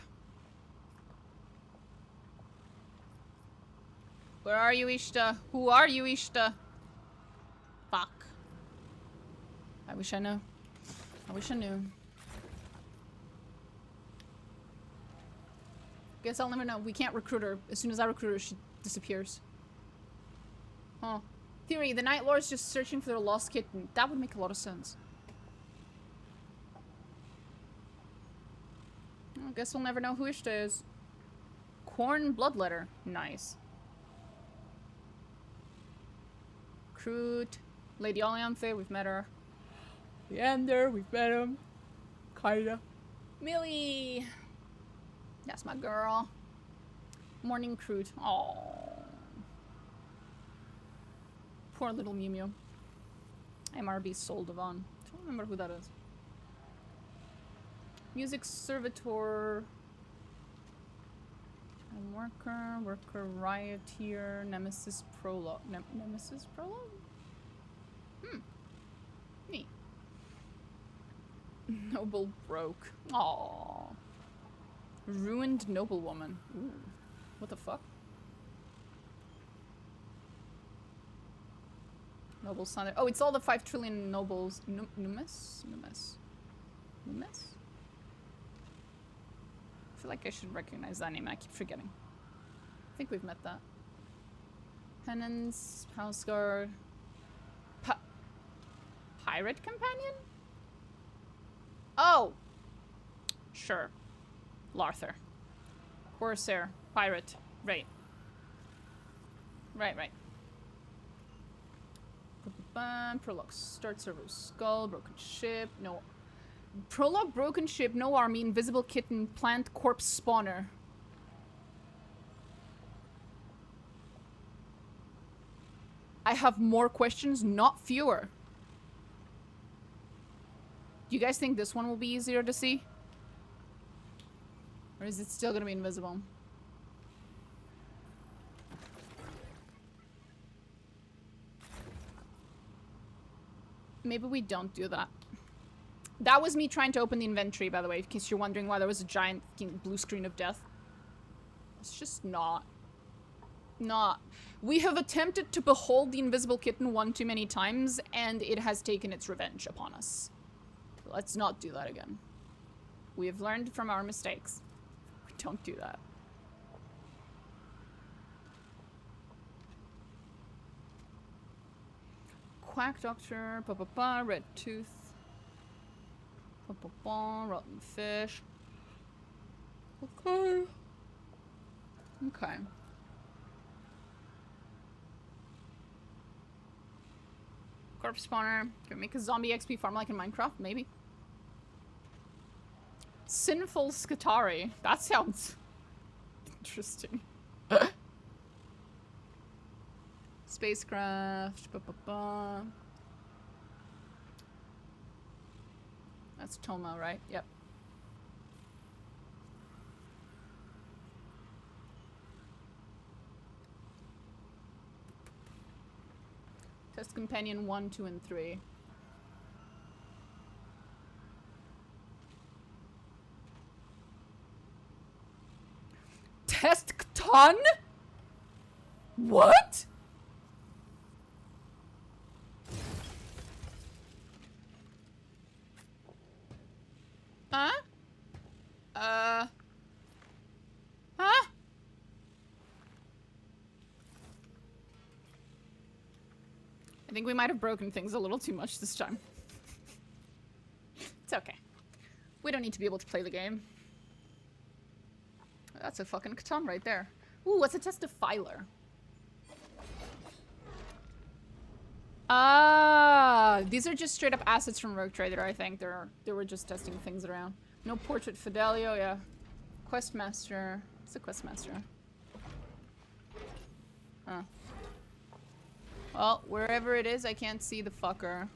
Where are you, Ishta? Who are you, Ishta? Fuck. I wish I knew. I wish I knew. Guess I'll never know. We can't recruit her. As soon as I recruit her, she disappears. Huh. Theory, the Night Lord's just searching for their lost kitten. That would make a lot of sense. I guess we'll never know who Ishta is. Corn Bloodletter. Nice. Recruit. Lady Olianthe, we've met her. Leander, we've met him. Kinda. Millie! That's my girl. Morning Crude. Aww. Poor little Mew Mew. MRB Soldivan. I don't remember who that is. Music Servitor. Worker, Rioteer, Nemesis Prologue. Nemesis Prologue? Neat. Noble Broke. Aww. Ruined Noblewoman. Ooh. What the fuck? Noble Thunder. Oh, it's all the 5 trillion nobles. Numes? Numes. Miss? I feel like I should recognize that name. I keep forgetting. I think we've met that. Penance, House Guard. Pirate Companion? Oh! Sure. Larther. Corsair. Pirate. Right. Right. Prologue. Start server. Skull. Broken ship. No. Prologue. Broken ship. No army. Invisible kitten. Plant. Corpse spawner. I have more questions, not fewer. Do you guys think this one will be easier to see? Or is it still gonna be invisible? Maybe we don't do that. That was me trying to open the inventory, by the way, in case you're wondering why there was a giant blue screen of death. It's just not. We have attempted to behold the invisible kitten one too many times, and it has taken its revenge upon us. Let's not do that again. We have learned from our mistakes. We don't do that. Quack Doctor, red tooth, rotten fish. Okay. Corpse spawner. Can we make a zombie XP farm like in Minecraft? Maybe. Sinful Skatari. That sounds interesting. Spacecraft. That's Toma, right? Yep. Test Companion 1, 2, and 3. Test Cton? What? Huh? Huh? I think we might have broken things a little too much this time. It's okay. We don't need to be able to play the game. That's a fucking Catan right there. Ooh, what's a test of Filer? Ah, these are just straight up assets from Rogue Trader, I think. They were just testing things around. No Portrait Fidelio, yeah. Questmaster. What's a Questmaster? Huh. Well, wherever it is, I can't see the fucker.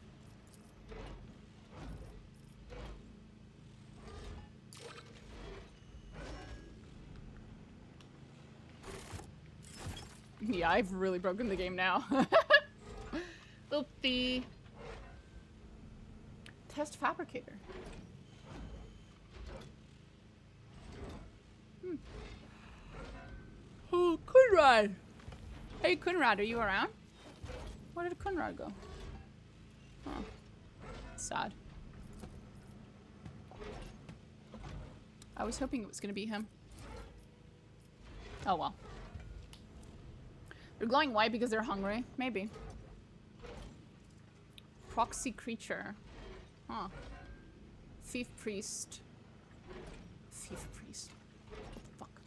Yeah, I've really broken the game now. Oopsie. Test Fabricator. Oh, Kunrad. Hey, Kunrad, are you around? Where did Kunrad go? Huh. Sad. I was hoping it was gonna be him. Oh well. They're glowing white because they're hungry. Maybe. Proxy creature. Huh. Thief priest. Thief priest. What the fuck?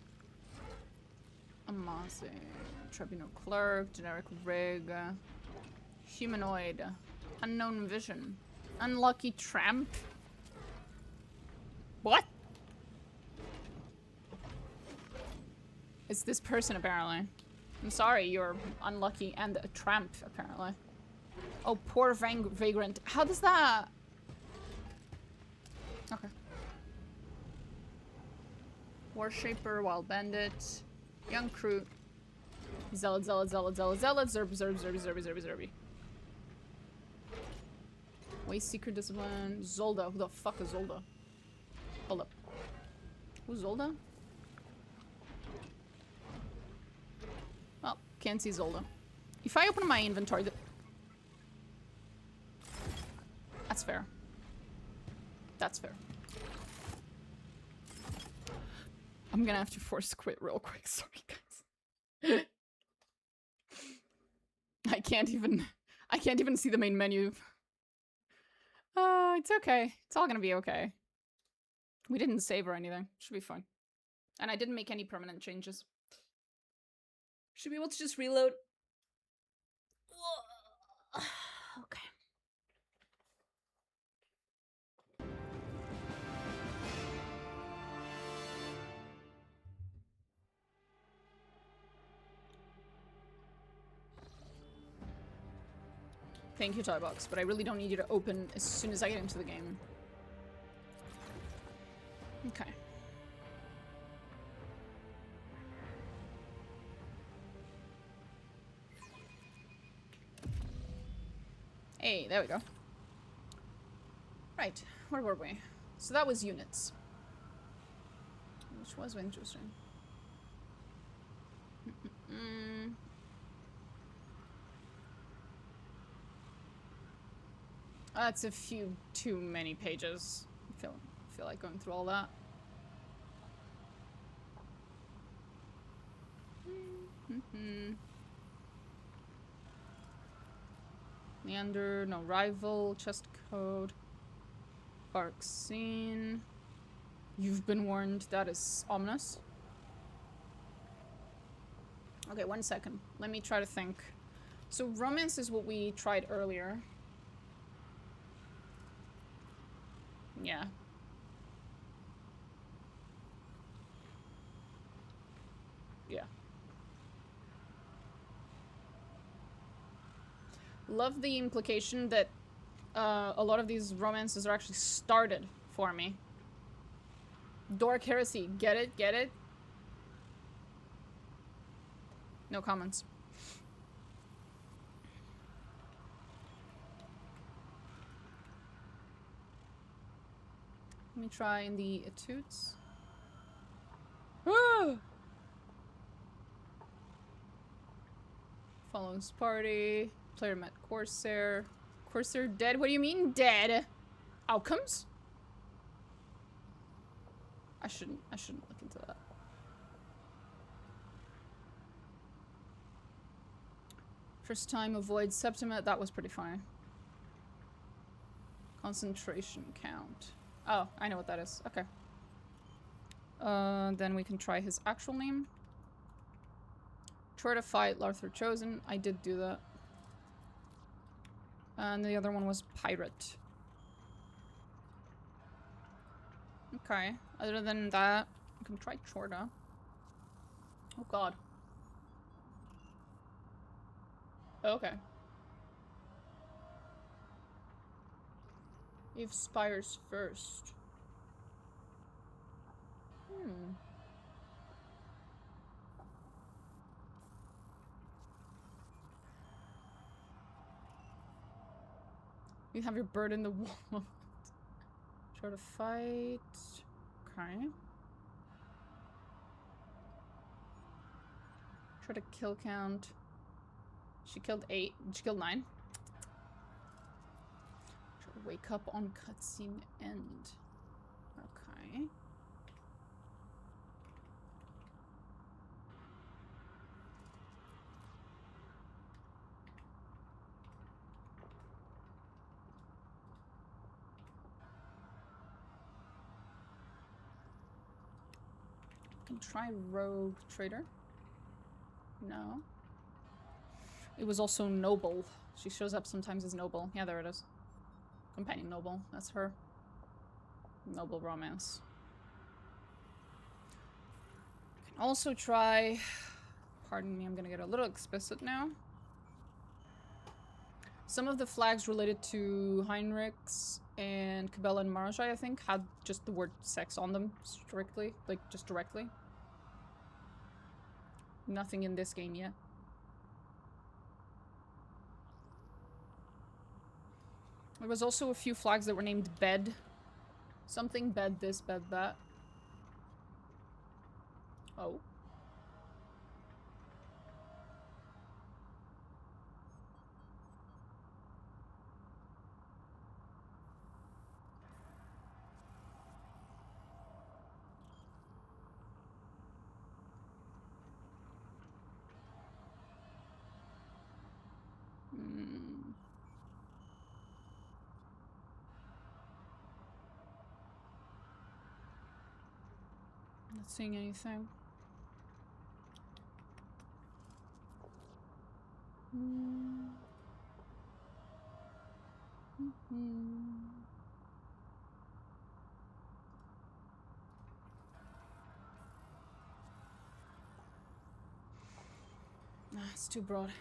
Amase. Tribunal clerk. Generic rig. Humanoid. Unknown vision. Unlucky tramp. What? It's this person apparently. I'm sorry, you're unlucky and a tramp, apparently. Oh, poor vagrant. How does that... Okay. Warshaper, Wild Bandit, Young Crew, Zealot, Zerb, Zerby. Waste Seeker Discipline, Zolda. Who the fuck is Zolda? Hold up. Who's Zolda? Oh, can't see Zolda. If I open my inventory... That's fair. That's fair. I'm gonna have to force quit real quick. Sorry, guys. I can't even see the main menu. It's okay. It's all gonna be okay. We didn't save or anything. Should be fine. And I didn't make any permanent changes. Should be able to just reload. Okay. Thank you, Toybox, but I really don't need you to open as soon as I get into the game. Okay. Hey, there we go. Right, where were we? So that was units. Which was interesting. That's a few too many pages. I feel like going through all that. Leander, no rival, chest code. Park scene. You've been warned. That is ominous. Okay, 1 second. Let me try to think. So romance is what we tried earlier. Yeah. Yeah. Love the implication that a lot of these romances are actually started for me. Dork Heresy. Get it? Get it? No comments. Let me try in the etudes. Ah! Follows party. Player met Corsair. Corsair dead? What do you mean dead? Outcomes? I shouldn't look into that. First time avoid Septima. That was pretty fine. Concentration count. Oh, I know what that is. Okay. Then we can try his actual name. Try to fight Larthur Chosen. I did do that. And the other one was Pirate. Okay. Other than that, we can try Chorda. Oh god. Okay. Eve Spires first. You have your bird in the wall. Try to fight. Okay. Try to kill count. She killed 8. She killed 9. Try to wake up on cutscene end. Okay. Can try Rogue Trader. No. It was also Noble. She shows up sometimes as Noble. Yeah, there it is. Companion Noble. That's her. Noble romance. Can also try... Pardon me, I'm gonna get a little explicit now. Some of the flags related to Heinrichs and Cabela and Marajai, I think, had just the word sex on them, strictly. Like, just directly. Nothing in this game yet. There was also a few flags that were named Bed. Something bed this, bed that. Oh. Not seeing anything. It's too broad.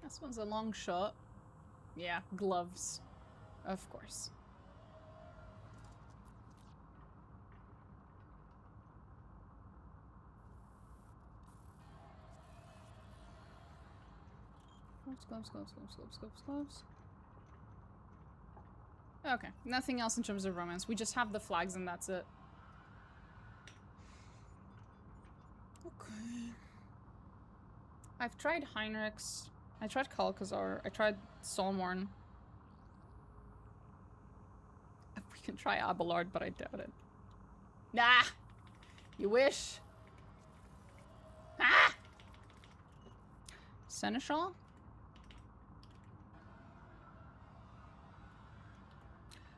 This one's a long shot. Yeah, gloves. Of course. Gloves. Okay, nothing else in terms of romance. We just have the flags and that's it. Okay. I've tried Heinrichs. I tried Kalkazar. I tried Solmorn. We can try Abelard, but I doubt it. Nah! You wish? Ah! Seneschal?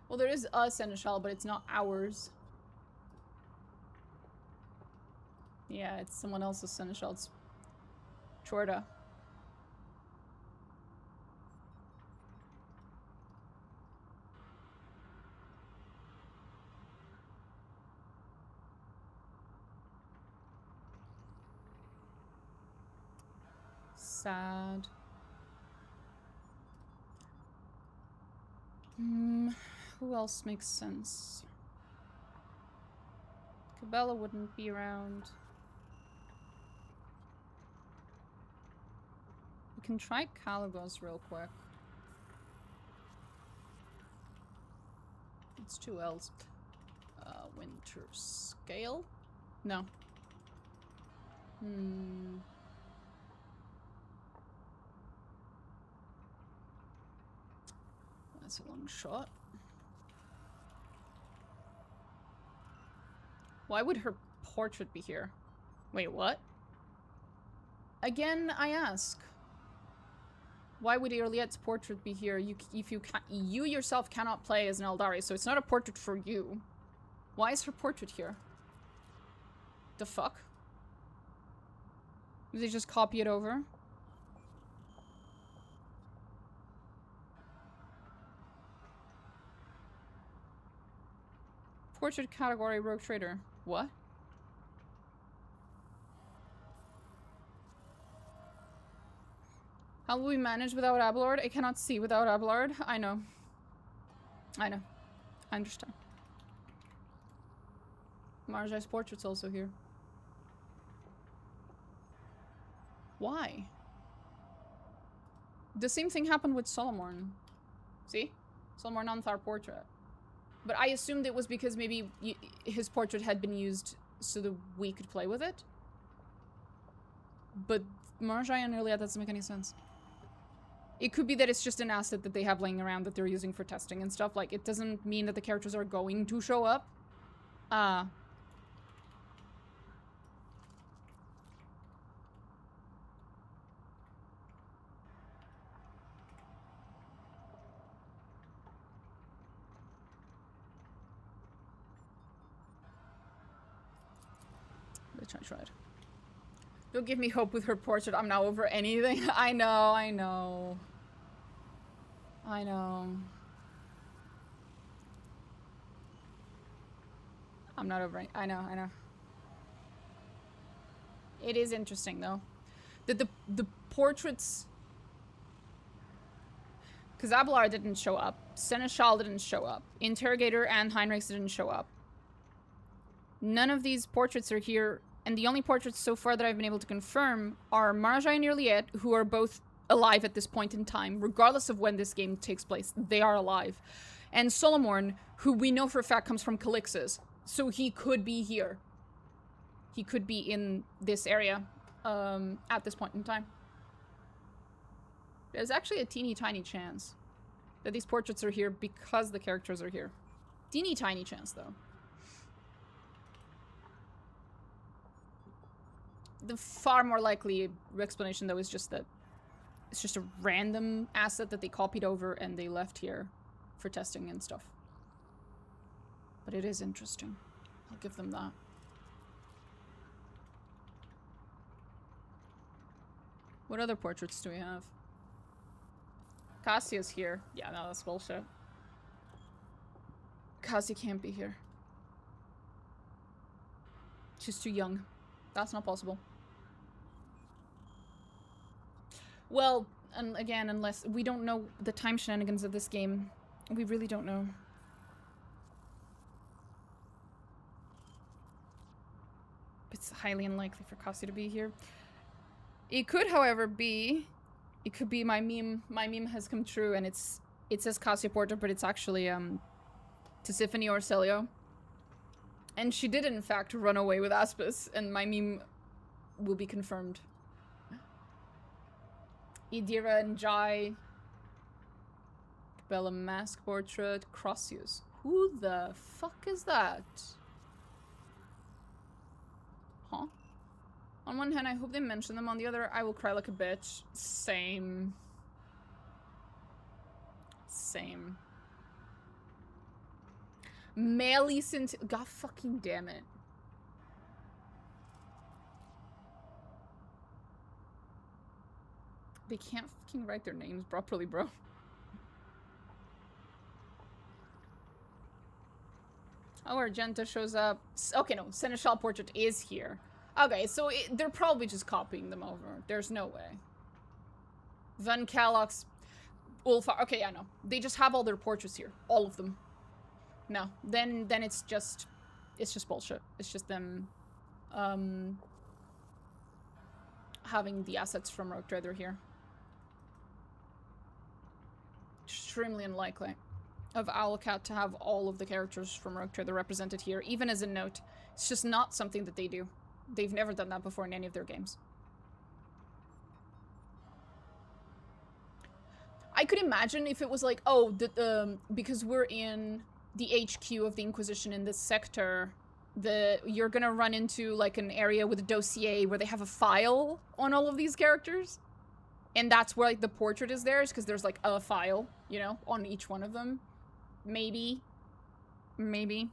Well, there is a Seneschal, but it's not ours. Yeah, it's someone else's Seneschal. It's Chorda. Sad. Who else makes sense? Cabela wouldn't be around. We can try Caligos real quick. It's 2 L's. Winter Scale? No. That's a long shot. Why would her portrait be here? Wait, what? Again, I ask. Why would Irliet's portrait be here? You yourself cannot play as an Eldari, so it's not a portrait for you. Why is her portrait here? The fuck? Did they just copy it over? Portrait category, Rogue Trader. What? How will we manage without Abelard? I cannot see without Abelard. I know. I know. I understand. Marjai's portrait's also here. Why? The same thing happened with Solomorn. See? Solomorn Anthar portrait. But I assumed it was because maybe his portrait had been used so that we could play with it. But Marjai and Irliet, that doesn't make any sense. It could be that it's just an asset that they have laying around that they're using for testing and stuff. Like, it doesn't mean that the characters are going to show up. I tried. Don't give me hope with her portrait. I'm now over anything. I know, I know. I know. I'm not over it. I know, I know. It is interesting, though. That the portraits... Because Abelard didn't show up. Seneschal didn't show up. Interrogator and Heinrichs didn't show up. None of these portraits are here. And the only portraits so far that I've been able to confirm are Marjai and Irliet, who are both alive at this point in time, regardless of when this game takes place. They are alive. And Solomorn, who we know for a fact comes from Calixus. So he could be here. He could be in this area at this point in time. There's actually a teeny tiny chance that these portraits are here because the characters are here. Teeny tiny chance, though. The far more likely explanation, though, is just that it's just a random asset that they copied over and they left here. for testing and stuff. But it is interesting. I'll give them that. What other portraits do we have? Cassia's here. Yeah, no, that's bullshit. Cassia can't be here. She's too young. That's not possible. Well, and again, unless we don't know the time shenanigans of this game. We really don't know. It's highly unlikely for Cassia to be here. It could, however, be... It could be my meme. My meme has come true, and it says Cassia portrait, but it's actually Tisiphone or Celio. And she did, in fact, run away with Aspis, and my meme will be confirmed. Idira and Jai. Bella mask portrait. Crossius. Who the fuck is that? Huh? On one hand, I hope they mention them. On the other, I will cry like a bitch. Same. Same. Malicent. God fucking damn it. They can't fucking write their names properly, bro. Oh, Argenta shows up. Okay, no, Seneschal portrait is here. Okay, so they're probably just copying them over. There's no way. Van Calox, Ulfar. Okay, yeah, no. They just have all their portraits here. All of them. No, then it's just bullshit. It's just them having the assets from Rogue Trader here. Extremely unlikely of Owlcat to have all of the characters from Rogue Trader represented here, even as a note. It's just not something that they do. They've never done that before in any of their games. I could imagine if it was like, oh, because we're in the HQ of the Inquisition in this sector, you're gonna run into like an area with a dossier where they have a file on all of these characters. And that's where like the portrait is there, because there's like a file, you know, on each one of them. Maybe. Maybe.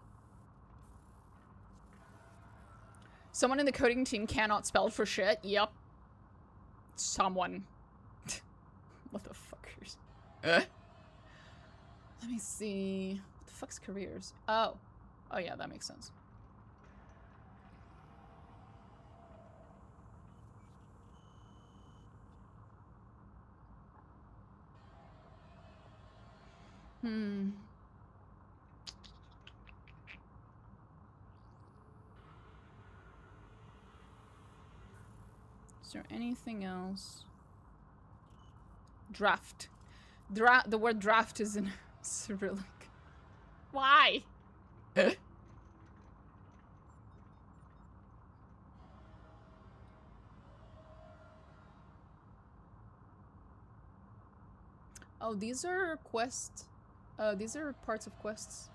Someone in the coding team cannot spell for shit. Yep. Someone. Motherfuckers. Let me see. What the fuck's careers? Oh. Oh yeah, that makes sense. Is there anything else? Draft. The word draft is in Cyrillic. Why? Oh, these are quests. These are parts of quests.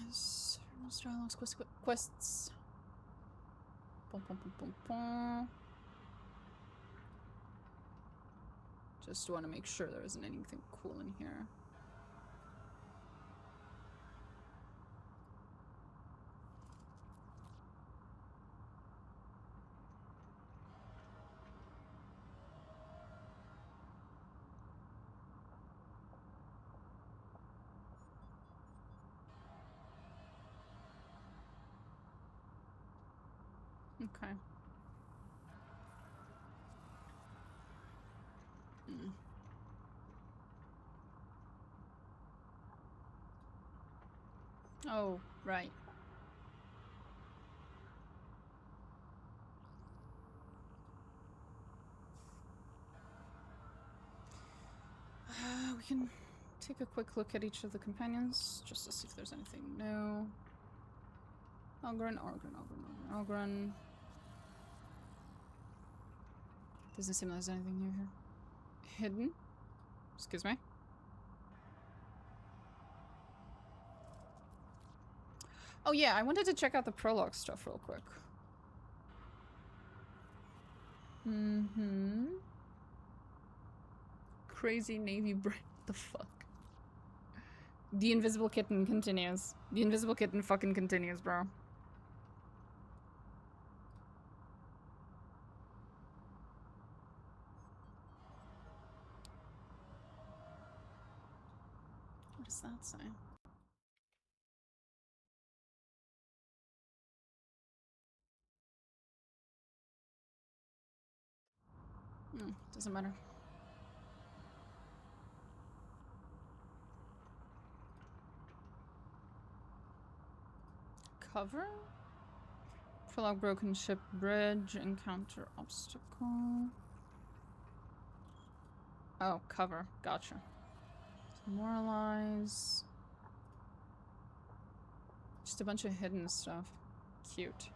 Yes, dialogues, quests. Pum, pum, pum, pum, pum. Just want to make sure there isn't anything cool in here. Okay. Oh, right. We can take a quick look at each of the companions, just to see if there's anything new. Ogren. Doesn't seem like there's anything new here. Hidden? Excuse me? Oh yeah, I wanted to check out the prologue stuff real quick. Crazy Navy brain. What the fuck? The invisible kitten continues. The invisible kitten fucking continues, bro. What does that say? Doesn't matter. Cover? Prologue broken ship bridge. Encounter obstacle. Oh, cover. Gotcha. Demoralize. Just a bunch of hidden stuff. Cute.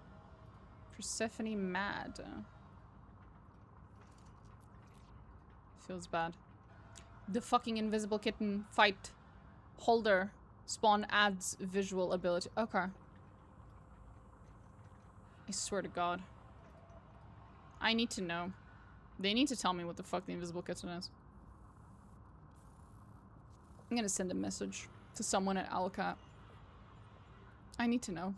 Persephone mad. Feels bad. The fucking invisible kitten fight holder spawn adds visual ability. Okay. I swear to God. I need to know. They need to tell me what the fuck the invisible kitten is. I'm gonna send a message to someone at Owlcat. I need to know.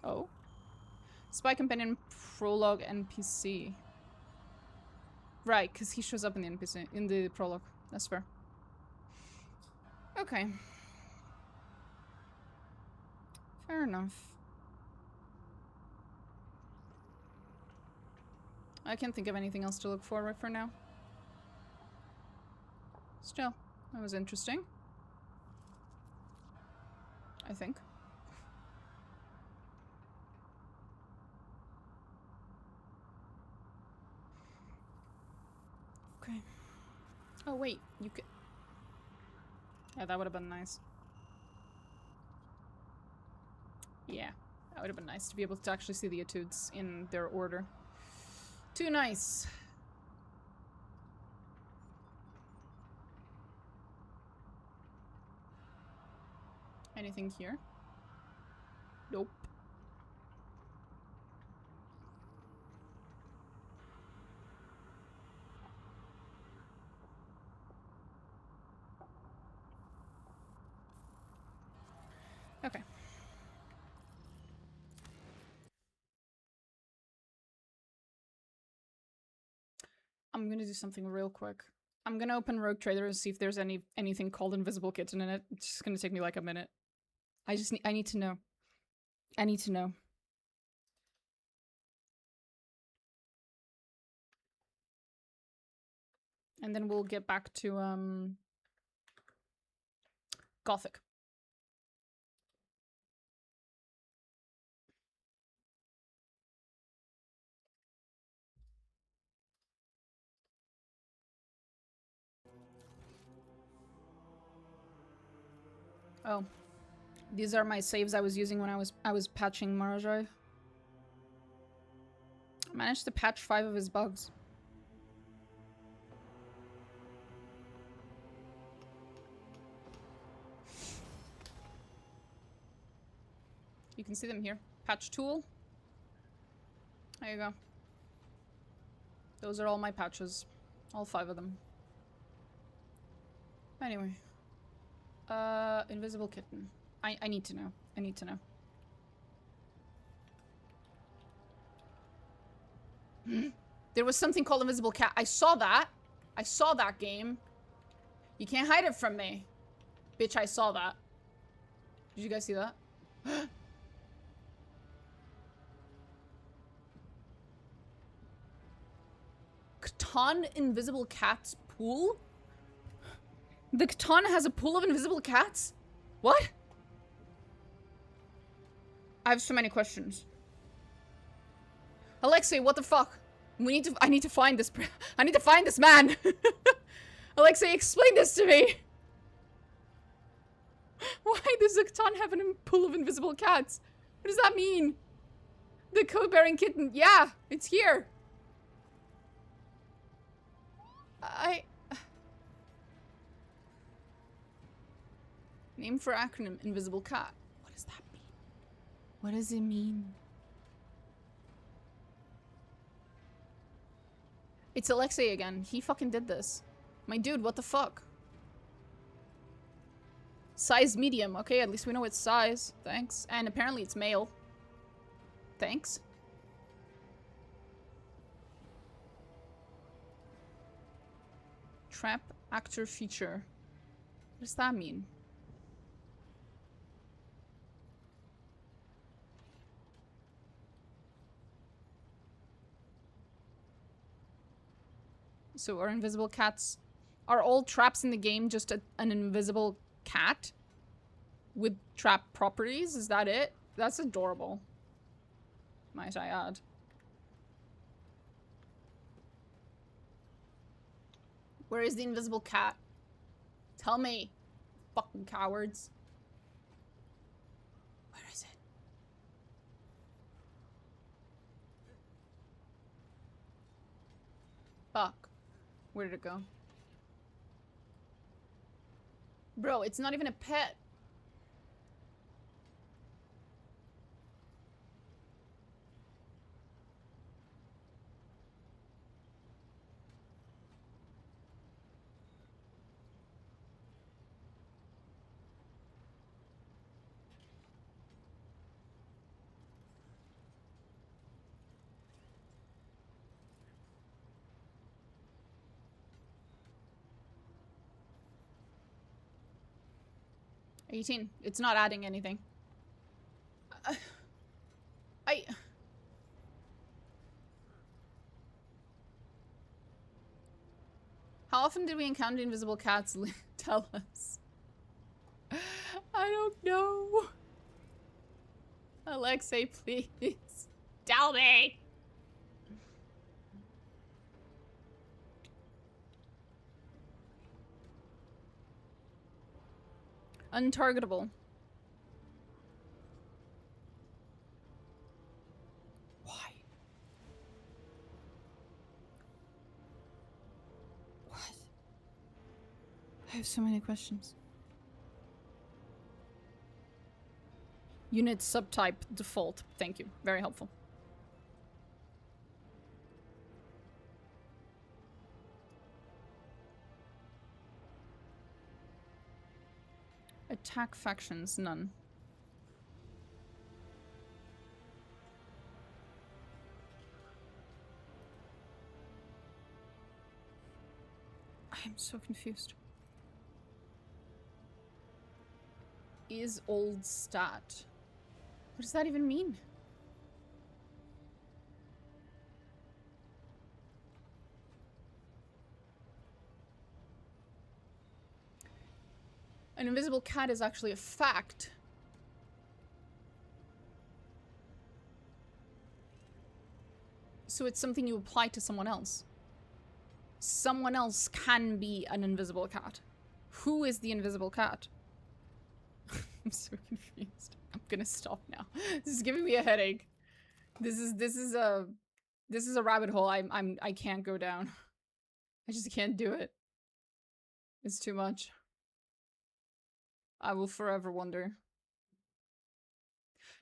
Oh. Spy companion prologue NPC. Right, because he shows up in the NPC, in the prologue. That's fair. Okay. Fair enough. I can't think of anything else to look for for now. Still, that was interesting. I think. Okay. Oh wait, you could... Yeah, that would have been nice. Yeah, that would have been nice to be able to actually see the etudes in their order. Too nice. Anything here? Nope. Okay. I'm gonna do something real quick. I'm gonna open Rogue Trader and see if there's anything called Invisible Kitten in it. It's just gonna take me like a minute. I need to know. I need to know. And then we'll get back to Gothic. Oh. These are my saves I was using when I was patching Marajai. I managed to patch 5 of his bugs. You can see them here. Patch tool. There you go. Those are all my patches. All 5 of them. Anyway. Invisible kitten. I need to know. I need to know. There was something called Invisible Cat. I saw that. I saw that game. You can't hide it from me. Bitch, I saw that. Did you guys see that? Catan Invisible Cats pool? The Catan has a pool of invisible cats? What? I have so many questions. Alexei, what the fuck? I need to find this I need to find this man. Alexei, explain this to me. Why does the Catan have a pool of invisible cats? What does that mean? The code-bearing kitten. Yeah, it's here. Name for acronym, invisible cat. What does that mean? What does it mean? It's Alexei again. He fucking did this. My dude, what the fuck? Size medium. Okay, at least we know its size. Thanks. And apparently it's male. Thanks. Trap actor feature. What does that mean? So are invisible cats... Are all traps in the game just an invisible cat? With trap properties? Is that it? That's adorable. Might I add. Where is the invisible cat? Tell me. Fucking cowards. Where is it? Fuck. Where did it go? Bro, it's not even a pet. $18. It's not adding anything. How often did we encounter invisible cats? Tell us. I don't know. Alexei, please. Tell me. Untargetable. Why? What? I have so many questions. Unit subtype default. Thank you. Very helpful. Attack factions, none. I am so confused. Is old stat. What does that even mean? An invisible cat is actually a fact. So it's something you apply to someone else. Someone else can be an invisible cat. Who is the invisible cat? I'm so confused. I'm gonna stop now. This is giving me a headache. This is a rabbit hole I can't go down. I just can't do it. It's too much. I will forever wonder.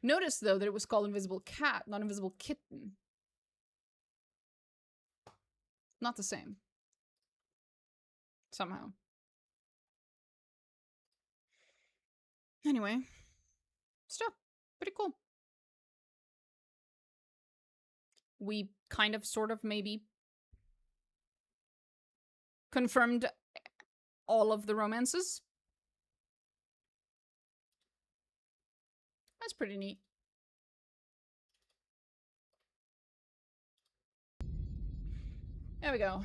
Notice, though, that it was called Invisible Cat, not Invisible Kitten. Not the same. Somehow. Anyway. Still, pretty cool. We kind of, sort of, maybe confirmed all of the romances. That's pretty neat. There we go.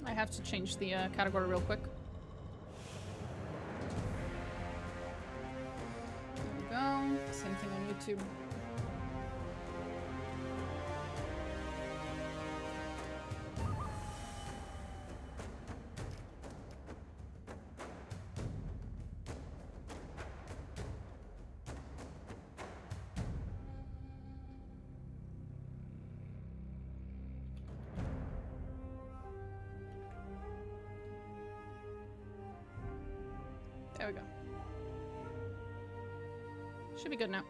I have to change the category real quick. There we go. Same thing on YouTube. There we go. Should be good now.